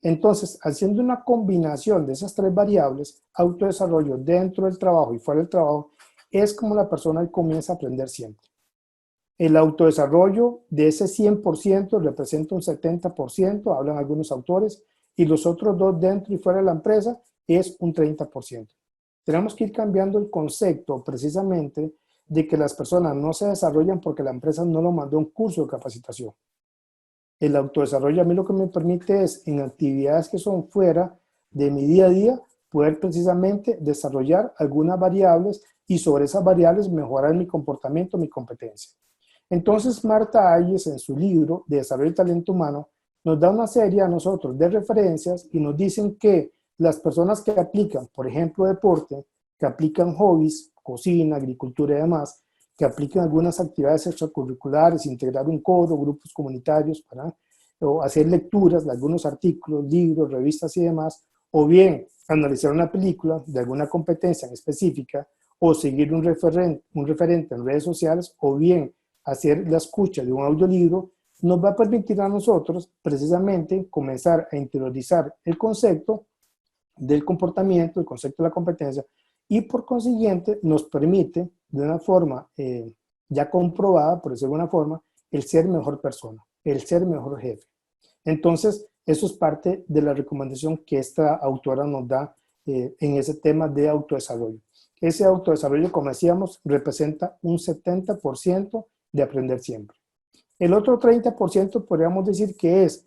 Entonces, haciendo una combinación de esas tres variables, autodesarrollo dentro del trabajo y fuera del trabajo, es como la persona comienza a aprender siempre. El autodesarrollo de ese 100% representa un 70%, hablan algunos autores, y los otros dos dentro y fuera de la empresa es un 30%. Tenemos que ir cambiando el concepto precisamente de que las personas no se desarrollan porque la empresa no lo mandó a un curso de capacitación. El autodesarrollo a mí lo que me permite es, en actividades que son fuera de mi día a día, poder precisamente desarrollar algunas variables y sobre esas variables mejorar mi comportamiento, mi competencia. Entonces, Marta Hayes, en su libro de Desarrollo del Talento Humano, nos da una serie a nosotros de referencias y nos dicen que las personas que aplican, por ejemplo, deporte, que aplican hobbies, cocina, agricultura y demás, que aplican algunas actividades extracurriculares, integrar un coro, grupos comunitarios, o hacer lecturas de algunos artículos, libros, revistas y demás, o bien analizar una película de alguna competencia en específica, o seguir un referente en redes sociales, o bien hacer la escucha de un audiolibro, nos va a permitir a nosotros precisamente comenzar a interiorizar el concepto del comportamiento, el concepto de la competencia, y por consiguiente nos permite de una forma ya comprobada, por decirlo de alguna forma, el ser mejor persona, el ser mejor jefe. Entonces, eso es parte de la recomendación que esta autora nos da en ese tema de autodesarrollo. Ese autodesarrollo, como decíamos, representa un 70% de aprender siempre. El otro 30% podríamos decir que es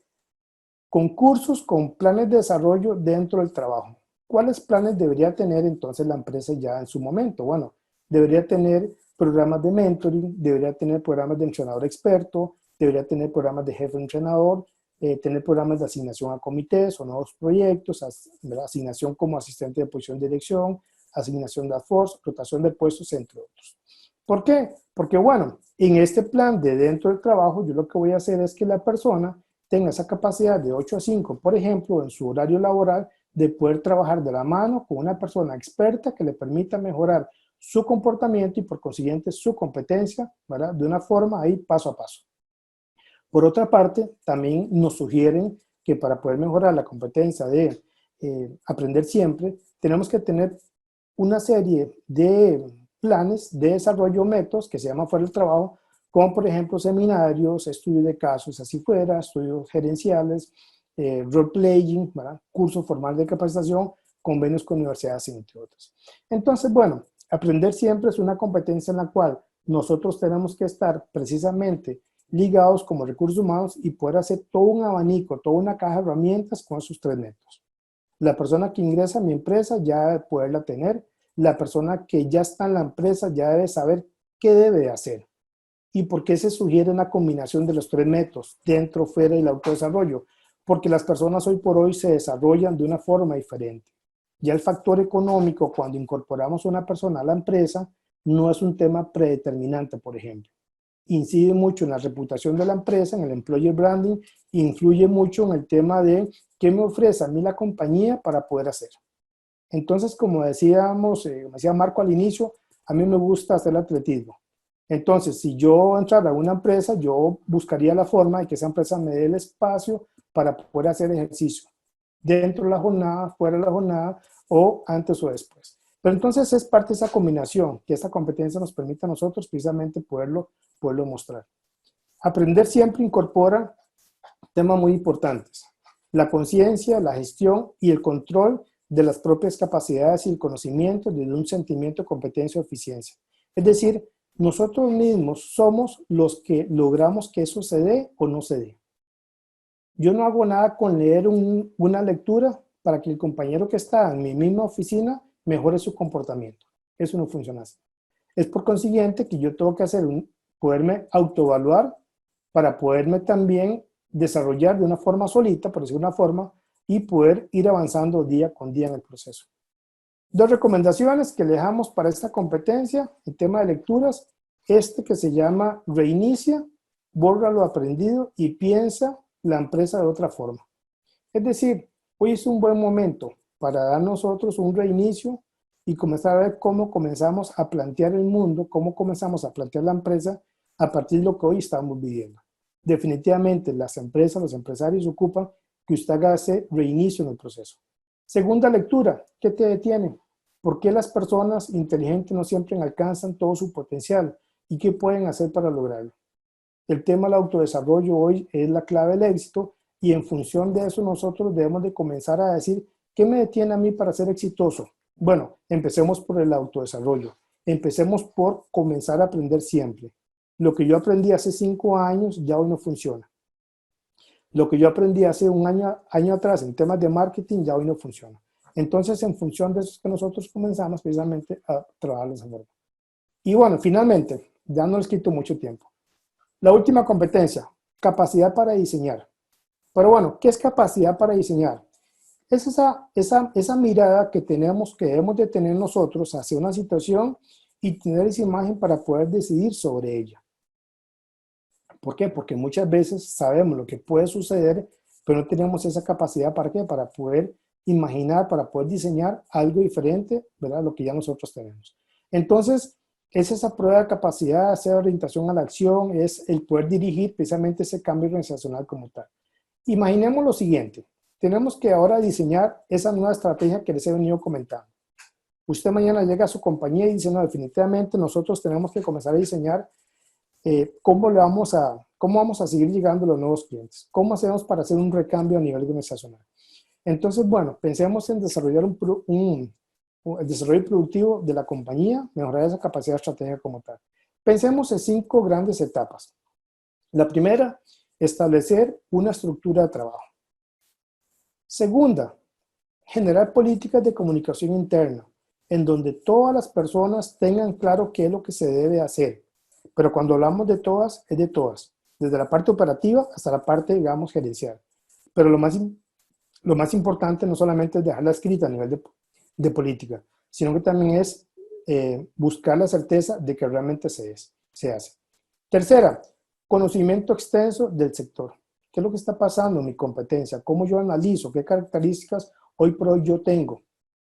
concursos con planes de desarrollo dentro del trabajo. ¿Cuáles planes debería tener entonces la empresa ya en su momento? Bueno, debería tener programas de mentoring, debería tener programas de entrenador experto, debería tener programas de jefe entrenador, tener programas de asignación a comités o nuevos proyectos, asignación como asistente de posición de dirección, asignación de force, rotación de puestos, entre otros. ¿Por qué? Porque bueno, en este plan de dentro del trabajo, yo lo que voy a hacer es que la persona tenga esa capacidad de 8 a 5, por ejemplo, en su horario laboral, de poder trabajar de la mano con una persona experta que le permita mejorar su comportamiento y por consiguiente su competencia, ¿verdad? De una forma ahí paso a paso. Por otra parte, también nos sugieren que para poder mejorar la competencia de aprender siempre, tenemos que tener una serie de planes de desarrollo, métodos que se llaman fuera del trabajo, como por ejemplo seminarios, estudios de casos así fuera, estudios gerenciales, role-playing, curso formal de capacitación, convenios con universidades, entre otros. Entonces, bueno, aprender siempre es una competencia en la cual nosotros tenemos que estar precisamente ligados como recursos humanos y poder hacer todo un abanico, toda una caja de herramientas con esos tres métodos. La persona que ingresa a mi empresa ya debe poderla tener, la persona que ya está en la empresa ya debe saber qué debe hacer. ¿Y por qué se sugiere una combinación de los tres métodos, dentro, fuera y el autodesarrollo? Porque las personas hoy por hoy se desarrollan de una forma diferente. Ya el factor económico, cuando incorporamos a una persona a la empresa, no es un tema predeterminante, por ejemplo. Incide mucho en la reputación de la empresa, en el employer branding, influye mucho en el tema de qué me ofrece a mí la compañía para poder hacer. Entonces, como decíamos, decía Marco al inicio, a mí me gusta hacer atletismo. Entonces, si yo entrara a una empresa, yo buscaría la forma de que esa empresa me dé el espacio para poder hacer ejercicio, dentro de la jornada, fuera de la jornada, o antes o después. Pero entonces es parte de esa combinación, que esta competencia nos permite a nosotros precisamente poderlo mostrar. Aprender siempre incorpora temas muy importantes: la conciencia, la gestión y el control de las propias capacidades y el conocimiento desde un sentimiento de competencia o eficiencia. Es decir, nosotros mismos somos los que logramos que eso se dé o no se dé. Yo no hago nada con leer una lectura para que el compañero que está en mi misma oficina mejore su comportamiento. Eso no funciona así. Es por consiguiente que yo tengo que hacer poderme autoevaluar para poderme también desarrollar de una forma solita, por decir una forma, y poder ir avanzando día con día en el proceso. Dos recomendaciones que le dejamos para esta competencia, el tema de lecturas, que se llama Reinicia, borra lo aprendido y piensa la empresa de otra forma. Es decir, hoy es un buen momento para dar nosotros un reinicio y comenzar a ver cómo comenzamos a plantear el mundo, cómo comenzamos a plantear la empresa a partir de lo que hoy estamos viviendo. Definitivamente las empresas, los empresarios ocupan que usted haga ese reinicio en el proceso. Segunda lectura, ¿qué te detiene? ¿Por qué las personas inteligentes no siempre alcanzan todo su potencial? ¿Y qué pueden hacer para lograrlo? El tema del autodesarrollo hoy es la clave del éxito y en función de eso nosotros debemos de comenzar a decir, ¿qué me detiene a mí para ser exitoso? Bueno, empecemos por el autodesarrollo. Empecemos por comenzar a aprender siempre. Lo que yo aprendí hace 5 años ya hoy no funciona. Lo que yo aprendí hace un año atrás en temas de marketing ya hoy no funciona. Entonces, en función de eso es que nosotros comenzamos precisamente a trabajar de esa forma. Y bueno, finalmente, ya no les quito mucho tiempo. La última competencia, capacidad para diseñar. Pero bueno, ¿qué es capacidad para diseñar? Es esa mirada que debemos de tener nosotros hacia una situación y tener esa imagen para poder decidir sobre ella. ¿Por qué? Porque muchas veces sabemos lo que puede suceder, pero no tenemos esa capacidad ¿para qué? Para poder imaginar, para poder diseñar algo diferente, ¿verdad? Lo que ya nosotros tenemos. Entonces, es esa prueba de capacidad, esa orientación a la acción, es el poder dirigir precisamente ese cambio organizacional como tal. Imaginemos lo siguiente, tenemos que ahora diseñar esa nueva estrategia que les he venido comentando. Usted mañana llega a su compañía y dice, no, definitivamente nosotros tenemos que comenzar a diseñar cómo vamos a seguir llegando a los nuevos clientes, cómo hacemos para hacer un recambio a nivel organizacional. Entonces, bueno, pensemos en desarrollar el desarrollo productivo de la compañía, mejorar esa capacidad estratégica como tal. Pensemos en 5 grandes etapas. La primera, establecer una estructura de trabajo. Segunda, generar políticas de comunicación interna, en donde todas las personas tengan claro qué es lo que se debe hacer. Pero cuando hablamos de todas, es de todas, desde la parte operativa hasta la parte, digamos, gerencial. Pero lo más importante no solamente es dejarla escrita a nivel de política, sino que también es buscar la certeza de que realmente se hace. Tercera, conocimiento extenso del sector. ¿Qué es lo que está pasando en mi competencia? ¿Cómo yo analizo? ¿Qué características hoy por hoy yo tengo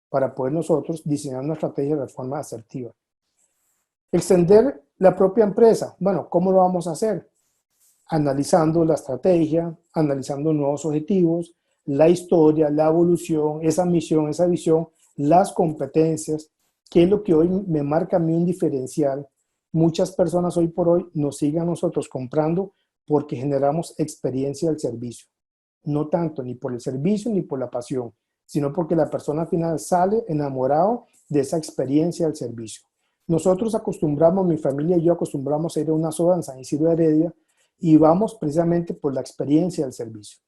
para poder nosotros diseñar una estrategia de forma asertiva? Extender la propia empresa. Bueno, ¿cómo lo vamos a hacer? Analizando la estrategia, analizando nuevos objetivos, la historia, la evolución, esa misión, esa visión, las competencias, qué es lo que hoy me marca a mí un diferencial. Muchas personas hoy por hoy nos siguen a nosotros comprando porque generamos experiencia del servicio. No tanto ni por el servicio ni por la pasión, sino porque la persona al final sale enamorado de esa experiencia del servicio. Nosotros acostumbramos, mi familia y yo acostumbramos a ir a una soda en San Isidro de Heredia y vamos precisamente por la experiencia del servicio.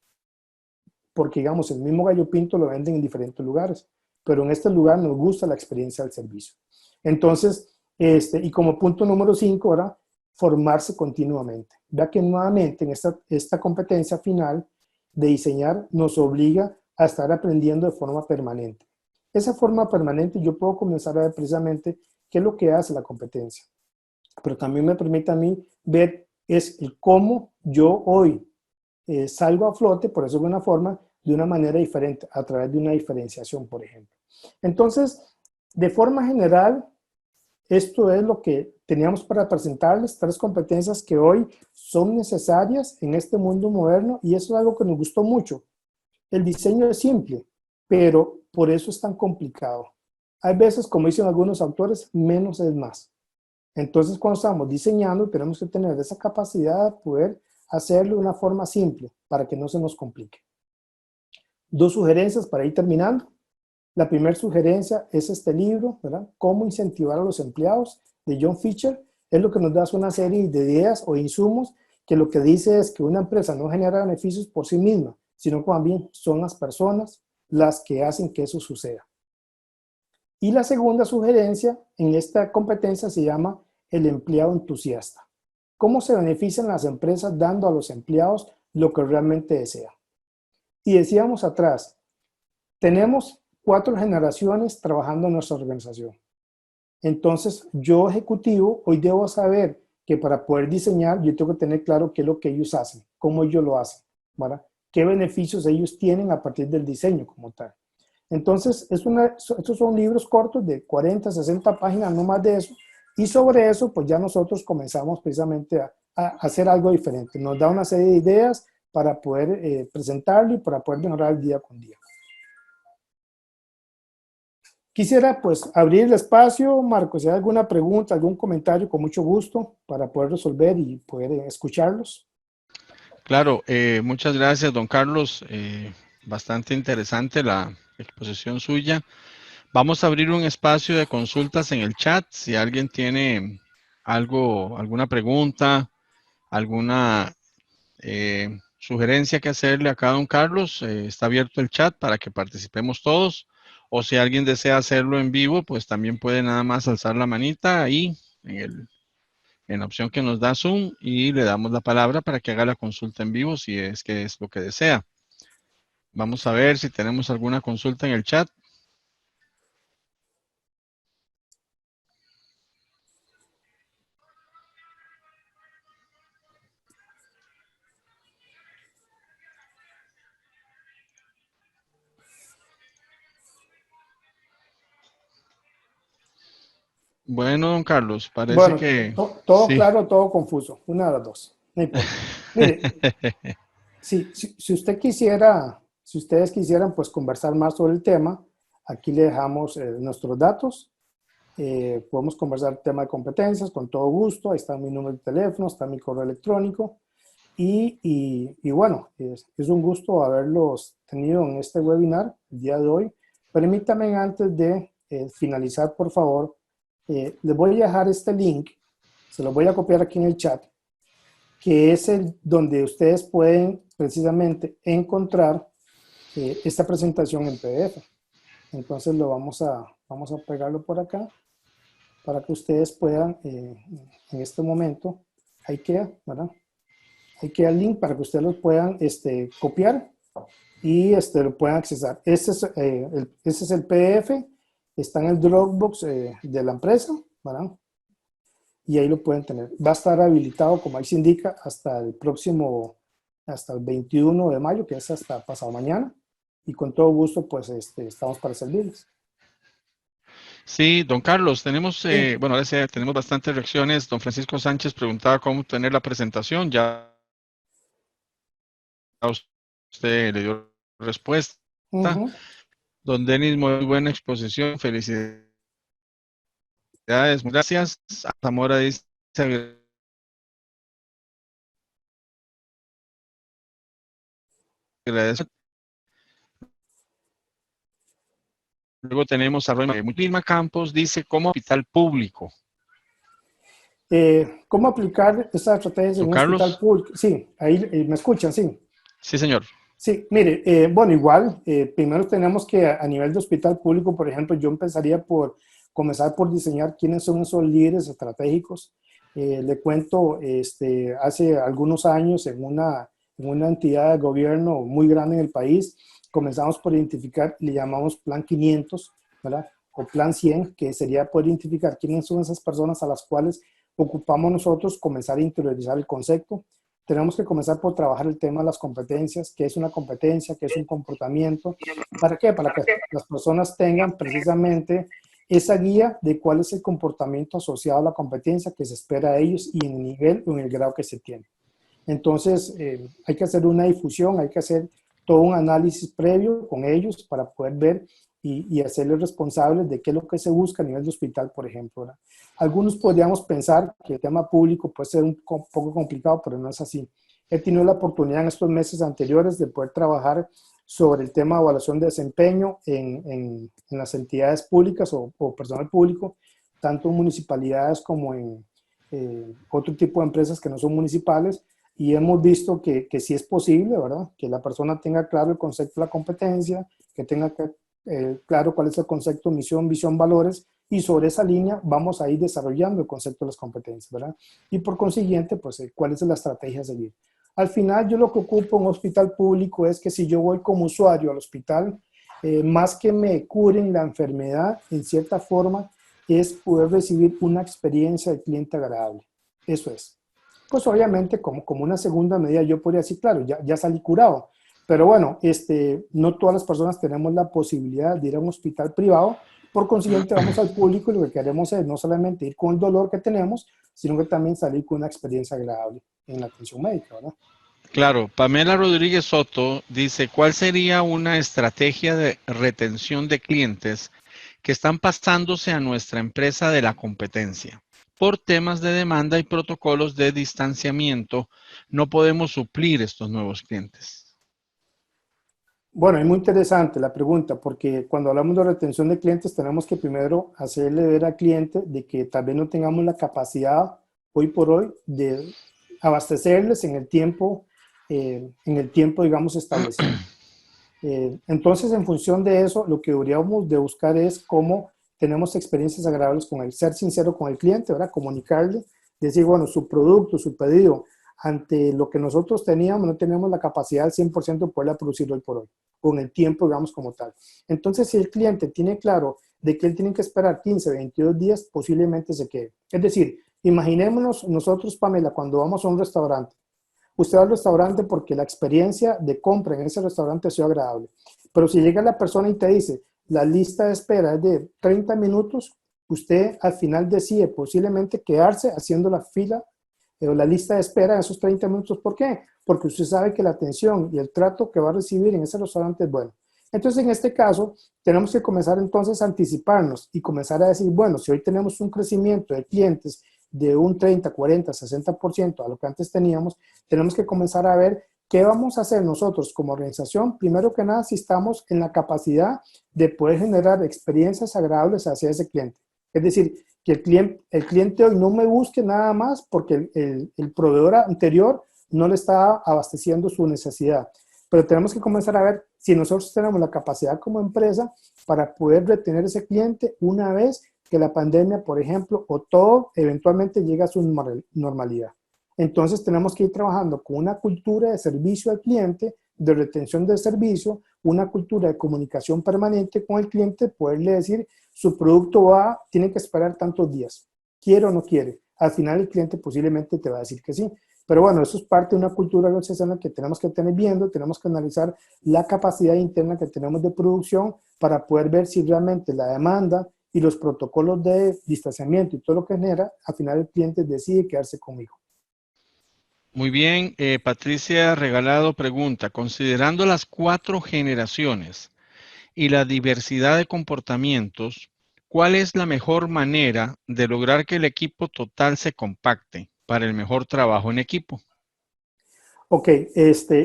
Porque, digamos, el mismo gallo pinto lo venden en diferentes lugares, pero en este lugar nos gusta la experiencia del servicio. Entonces, y como punto número 5, ahora, formarse continuamente. Vea que nuevamente en esta competencia final de diseñar nos obliga a estar aprendiendo de forma permanente. Esa forma permanente yo puedo comenzar a ver precisamente qué es lo que hace la competencia, pero también me permite a mí ver es el cómo yo hoy salgo a flote, por eso de una forma, de una manera diferente, a través de una diferenciación, por ejemplo. Entonces, de forma general, esto es lo que teníamos para presentarles, 3 competencias que hoy son necesarias en este mundo moderno y eso es algo que nos gustó mucho. El diseño es simple, pero por eso es tan complicado. Hay veces, como dicen algunos autores, menos es más. Entonces, cuando estamos diseñando, tenemos que tener esa capacidad de poder hacerlo de una forma simple para que no se nos complique. 2 sugerencias para ir terminando. La primera sugerencia es este libro, ¿verdad? Cómo incentivar a los empleados, de John Fisher. Es lo que nos da una serie de ideas o insumos que lo que dice es que una empresa no genera beneficios por sí misma, sino que también son las personas las que hacen que eso suceda. Y la segunda sugerencia en esta competencia se llama el empleado entusiasta. ¿Cómo se benefician las empresas dando a los empleados lo que realmente desea. Y decíamos atrás, tenemos 4 generaciones trabajando en nuestra organización. Entonces, yo ejecutivo, hoy debo saber que para poder diseñar, yo tengo que tener claro qué es lo que ellos hacen, cómo ellos lo hacen, ¿verdad? Qué beneficios ellos tienen a partir del diseño como tal. Entonces, estos son libros cortos de 40, 60 páginas, no más de eso. Y sobre eso, pues ya nosotros comenzamos precisamente a hacer algo diferente. Nos da una serie de ideas para poder presentarlo y para poder mejorar día con día. Quisiera pues abrir el espacio, Marcos, si hay alguna pregunta, algún comentario, con mucho gusto para poder resolver y poder escucharlos. Claro, muchas gracias, don Carlos. Bastante interesante la exposición suya. Vamos a abrir un espacio de consultas en el chat. Si alguien tiene alguna pregunta, alguna sugerencia que hacerle acá a don Carlos, está abierto el chat para que participemos todos. O si alguien desea hacerlo en vivo, pues también puede nada más alzar la manita ahí en la opción que nos da Zoom y le damos la palabra para que haga la consulta en vivo si es que es lo que desea. Vamos a ver si tenemos alguna consulta en el chat. Bueno, don Carlos, parece Bueno, que todo sí. claro, todo confuso, una de las dos, no importa. Mire, si usted quisiera, si ustedes quisieran pues conversar más sobre el tema, aquí le dejamos nuestros datos. Podemos conversar el tema de competencias con todo gusto. Ahí está mi número de teléfono, está mi correo electrónico. Y bueno, es un gusto haberlos tenido en este webinar el día de hoy. Permítanme antes de finalizar, por favor, les voy a dejar este link, se lo voy a copiar aquí en el chat, que es el donde ustedes pueden precisamente encontrar esta presentación en PDF. Entonces vamos a pegarlo por acá para que ustedes puedan, en este momento, ahí queda, ¿verdad? Ahí queda el link para que ustedes lo puedan copiar y lo puedan accesar. Este es el PDF, está en el Dropbox de la empresa, ¿verdad? Y ahí lo pueden tener. Va a estar habilitado, como ahí se indica, hasta el 21 de mayo, que es hasta pasado mañana. Y con todo gusto, pues estamos para servirles. Sí, don Carlos, tenemos, Sí. bueno, ahora sí tenemos bastantes reacciones. Don Francisco Sánchez preguntaba cómo tener la presentación. Ya usted le dio respuesta. Don Denis, muy buena exposición. Felicidades. Gracias. Zamora dice agradece. Luego tenemos a Vilma Campos, dice, ¿cómo hospital público? ¿Cómo aplicar estas estrategias en Don un hospital Carlos. público? Sí, ahí me escuchan, sí. Sí, señor. Sí, mire, bueno, igual, primero tenemos que a nivel de hospital público, por ejemplo, yo empezaría por comenzar por diseñar quiénes son esos líderes estratégicos. Le cuento, hace algunos años en una entidad de gobierno muy grande en el país, comenzamos por identificar, le llamamos Plan 500, ¿verdad? O Plan 100, que sería poder identificar quiénes son esas personas a las cuales ocupamos nosotros, comenzar a interiorizar el concepto. Tenemos que comenzar por trabajar el tema de las competencias, qué es una competencia, qué es un comportamiento. ¿Para qué? Para que las personas tengan precisamente esa guía de cuál es el comportamiento asociado a la competencia que se espera de ellos y en el nivel o en el grado que se tiene. Entonces, hay que hacer una difusión, hay que hacer todo un análisis previo con ellos para poder ver y hacerles responsables de qué es lo que se busca a nivel de hospital, por ejemplo, ¿verdad? Algunos podríamos pensar que el tema público puede ser un poco complicado, pero no es así. He tenido la oportunidad en estos meses anteriores de poder trabajar sobre el tema de evaluación de desempeño en las entidades públicas o personal público, tanto en municipalidades como en otro tipo de empresas que no son municipales, y hemos visto que sí es posible, ¿verdad? Que la persona tenga claro el concepto de la competencia, que tenga claro cuál es el concepto misión, visión, valores, y sobre esa línea vamos a ir desarrollando el concepto de las competencias, ¿verdad? Y por consiguiente, pues, cuál es la estrategia a seguir. Al final yo lo que ocupo en un hospital público es que si yo voy como usuario al hospital, más que me curen la enfermedad, en cierta forma, es poder recibir una experiencia de cliente agradable. Eso es. Pues obviamente como una segunda medida yo podría decir, claro, ya salí curado. Pero bueno, no todas las personas tenemos la posibilidad de ir a un hospital privado. Por consiguiente, vamos al público y lo que queremos es no solamente ir con el dolor que tenemos, sino que también salir con una experiencia agradable en la atención médica, ¿verdad? Claro, Pamela Rodríguez Soto dice, ¿cuál sería una estrategia de retención de clientes que están pasándose a nuestra empresa de la competencia? Por temas de demanda y protocolos de distanciamiento, no podemos suplir estos nuevos clientes. Bueno, es muy interesante la pregunta, porque cuando hablamos de retención de clientes, tenemos que primero hacerle ver al cliente de que tal vez no tengamos la capacidad hoy por hoy de abastecerles en el tiempo, digamos, establecido. Entonces, en función de eso, lo que deberíamos de buscar es cómo tenemos experiencias agradables con él, ser sincero con el cliente, ¿verdad? Comunicarle, decir, bueno, su producto, su pedido, ante lo que nosotros teníamos, no tenemos la capacidad al 100% de poderla producir hoy por hoy, con el tiempo, digamos, como tal. Entonces, si el cliente tiene claro de que él tiene que esperar 15, 22 días, posiblemente se quede. Es decir, imaginémonos nosotros, Pamela, cuando vamos a un restaurante. Usted va al restaurante porque la experiencia de compra en ese restaurante ha sido agradable. Pero si llega la persona y te dice, la lista de espera es de 30 minutos, usted al final decide posiblemente quedarse haciendo la fila o la lista de espera en esos 30 minutos. ¿Por qué? Porque usted sabe que la atención y el trato que va a recibir en ese restaurante es bueno. Entonces, en este caso, tenemos que comenzar entonces a anticiparnos y comenzar a decir, bueno, si hoy tenemos un crecimiento de clientes de un 30, 40, 60% a lo que antes teníamos, tenemos que comenzar a ver qué vamos a hacer nosotros como organización. Primero que nada, si estamos en la capacidad de poder generar experiencias agradables hacia ese cliente. Es decir, que el cliente hoy no me busque nada más porque el proveedor anterior no le está abasteciendo su necesidad. Pero tenemos que comenzar a ver si nosotros tenemos la capacidad como empresa para poder retener ese cliente una vez que la pandemia, por ejemplo, o todo eventualmente llega a su normalidad. Entonces tenemos que ir trabajando con una cultura de servicio al cliente, de retención del servicio, una cultura de comunicación permanente con el cliente, poderle decir, su producto tiene que esperar tantos días, quiere o no quiere. Al final el cliente posiblemente te va a decir que sí. Pero bueno, eso es parte de una cultura organizacional que tenemos que tener viendo, tenemos que analizar la capacidad interna que tenemos de producción para poder ver si realmente la demanda y los protocolos de distanciamiento y todo lo que genera, al final el cliente decide quedarse conmigo. Muy bien, Patricia Regalado pregunta, considerando las 4 generaciones y la diversidad de comportamientos, ¿cuál es la mejor manera de lograr que el equipo total se compacte para el mejor trabajo en equipo? Ok,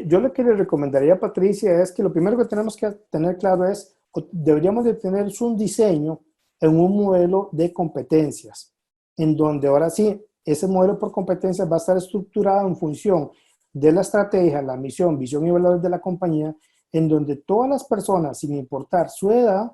yo lo que le recomendaría a Patricia es que lo primero que tenemos que tener claro es, deberíamos de tener un diseño en un modelo de competencias, en donde ahora sí, ese modelo por competencias va a estar estructurado en función de la estrategia, la misión, visión y valores de la compañía, en donde todas las personas, sin importar su edad,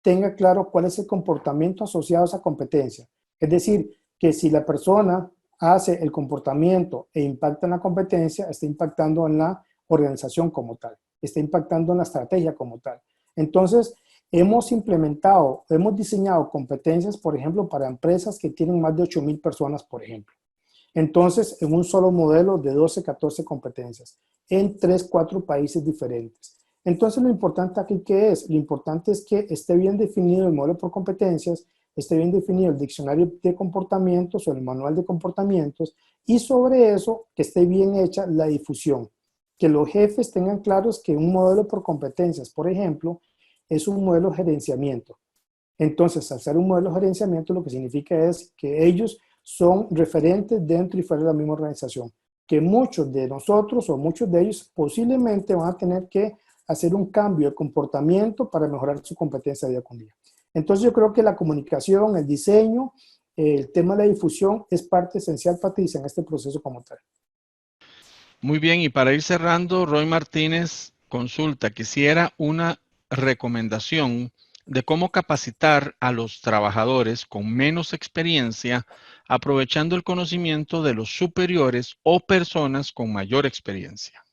tengan claro cuál es el comportamiento asociado a esa competencia. Es decir, que si la persona hace el comportamiento e impacta en la competencia, está impactando en la organización como tal, está impactando en la estrategia como tal. Entonces, hemos implementado, hemos diseñado competencias, por ejemplo, para empresas que tienen más de 8,000 personas, por ejemplo. Entonces, en un solo modelo de 12, 14 competencias, en 3, 4 países diferentes. Entonces, lo importante aquí, ¿qué es? Lo importante es que esté bien definido el modelo por competencias, esté bien definido el diccionario de comportamientos o el manual de comportamientos y sobre eso que esté bien hecha la difusión. Que los jefes tengan claros que un modelo por competencias, por ejemplo, es un modelo de gerenciamiento. Entonces, al ser un modelo de gerenciamiento, lo que significa es que ellos son referentes dentro y fuera de la misma organización. Que muchos de nosotros o muchos de ellos posiblemente van a tener que hacer un cambio de comportamiento para mejorar su competencia día con día. Entonces yo creo que la comunicación, el diseño, el tema de la difusión es parte esencial, Patricia, en este proceso como tal. Muy bien, y para ir cerrando, Roy Martínez consulta, quisiera una recomendación de cómo capacitar a los trabajadores con menos experiencia, aprovechando el conocimiento de los superiores o personas con mayor experiencia.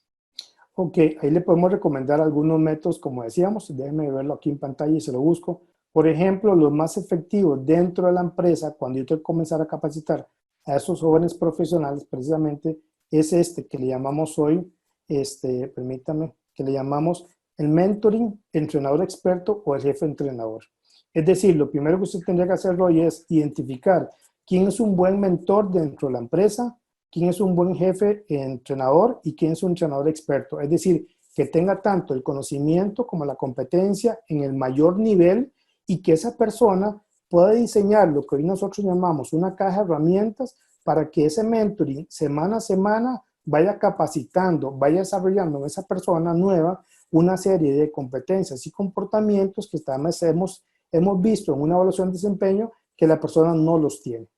Ok, ahí le podemos recomendar algunos métodos, como decíamos, déjeme verlo aquí en pantalla y se lo busco. Por ejemplo, los más efectivos dentro de la empresa, cuando yo tengo que comenzar a capacitar a esos jóvenes profesionales, precisamente es este que le llamamos hoy, permítame, que le llamamos el mentoring, entrenador experto o el jefe entrenador. Es decir, lo primero que usted tendría que hacer hoy es identificar quién es un buen mentor dentro de la empresa, quién es un buen jefe entrenador y quién es un entrenador experto. Es decir, que tenga tanto el conocimiento como la competencia en el mayor nivel y que esa persona pueda diseñar lo que hoy nosotros llamamos una caja de herramientas para que ese mentoring semana a semana vaya capacitando, vaya desarrollando en esa persona nueva una serie de competencias y comportamientos que además hemos visto en una evaluación de desempeño que la persona no los tiene.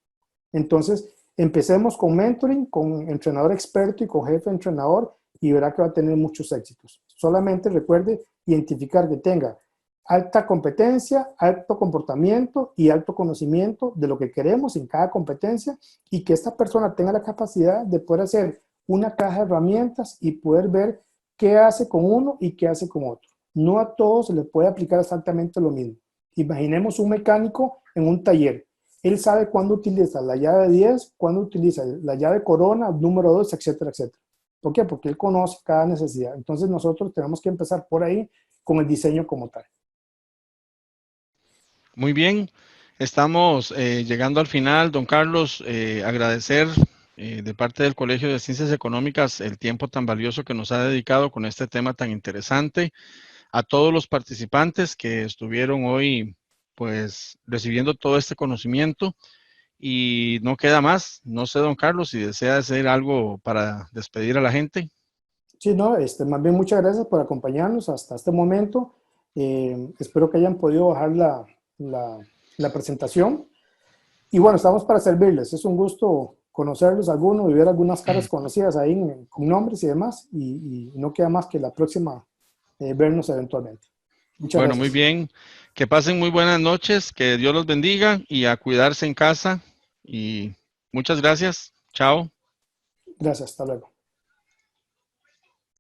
Entonces, empecemos con mentoring, con entrenador experto y con jefe entrenador y verá que va a tener muchos éxitos. Solamente recuerde identificar que tenga alta competencia, alto comportamiento y alto conocimiento de lo que queremos en cada competencia y que esta persona tenga la capacidad de poder hacer una caja de herramientas y poder ver qué hace con uno y qué hace con otro. No a todos se le puede aplicar exactamente lo mismo. Imaginemos un mecánico en un taller. Él sabe cuándo utiliza la llave 10, cuándo utiliza la llave corona, número 2, etcétera, etcétera. ¿Por qué? Porque él conoce cada necesidad. Entonces nosotros tenemos que empezar por ahí con el diseño como tal. Muy bien, estamos llegando al final. Don Carlos, agradecer de parte del Colegio de Ciencias Económicas el tiempo tan valioso que nos ha dedicado con este tema tan interesante. A todos los participantes que estuvieron hoy, pues, recibiendo todo este conocimiento. Y no queda más. No sé, don Carlos, si desea hacer algo para despedir a la gente. Sí, no, más bien muchas gracias por acompañarnos hasta este momento. Espero que hayan podido bajar la presentación. Y bueno, estamos para servirles. Es un gusto conocerlos algunos y ver algunas caras conocidas ahí con nombres y demás. Y no queda más que la próxima vernos eventualmente. Muchas Bueno, muy gracias. bien. Que pasen muy buenas noches, que Dios los bendiga y a cuidarse en casa. Y muchas gracias. Chao. Gracias, hasta luego.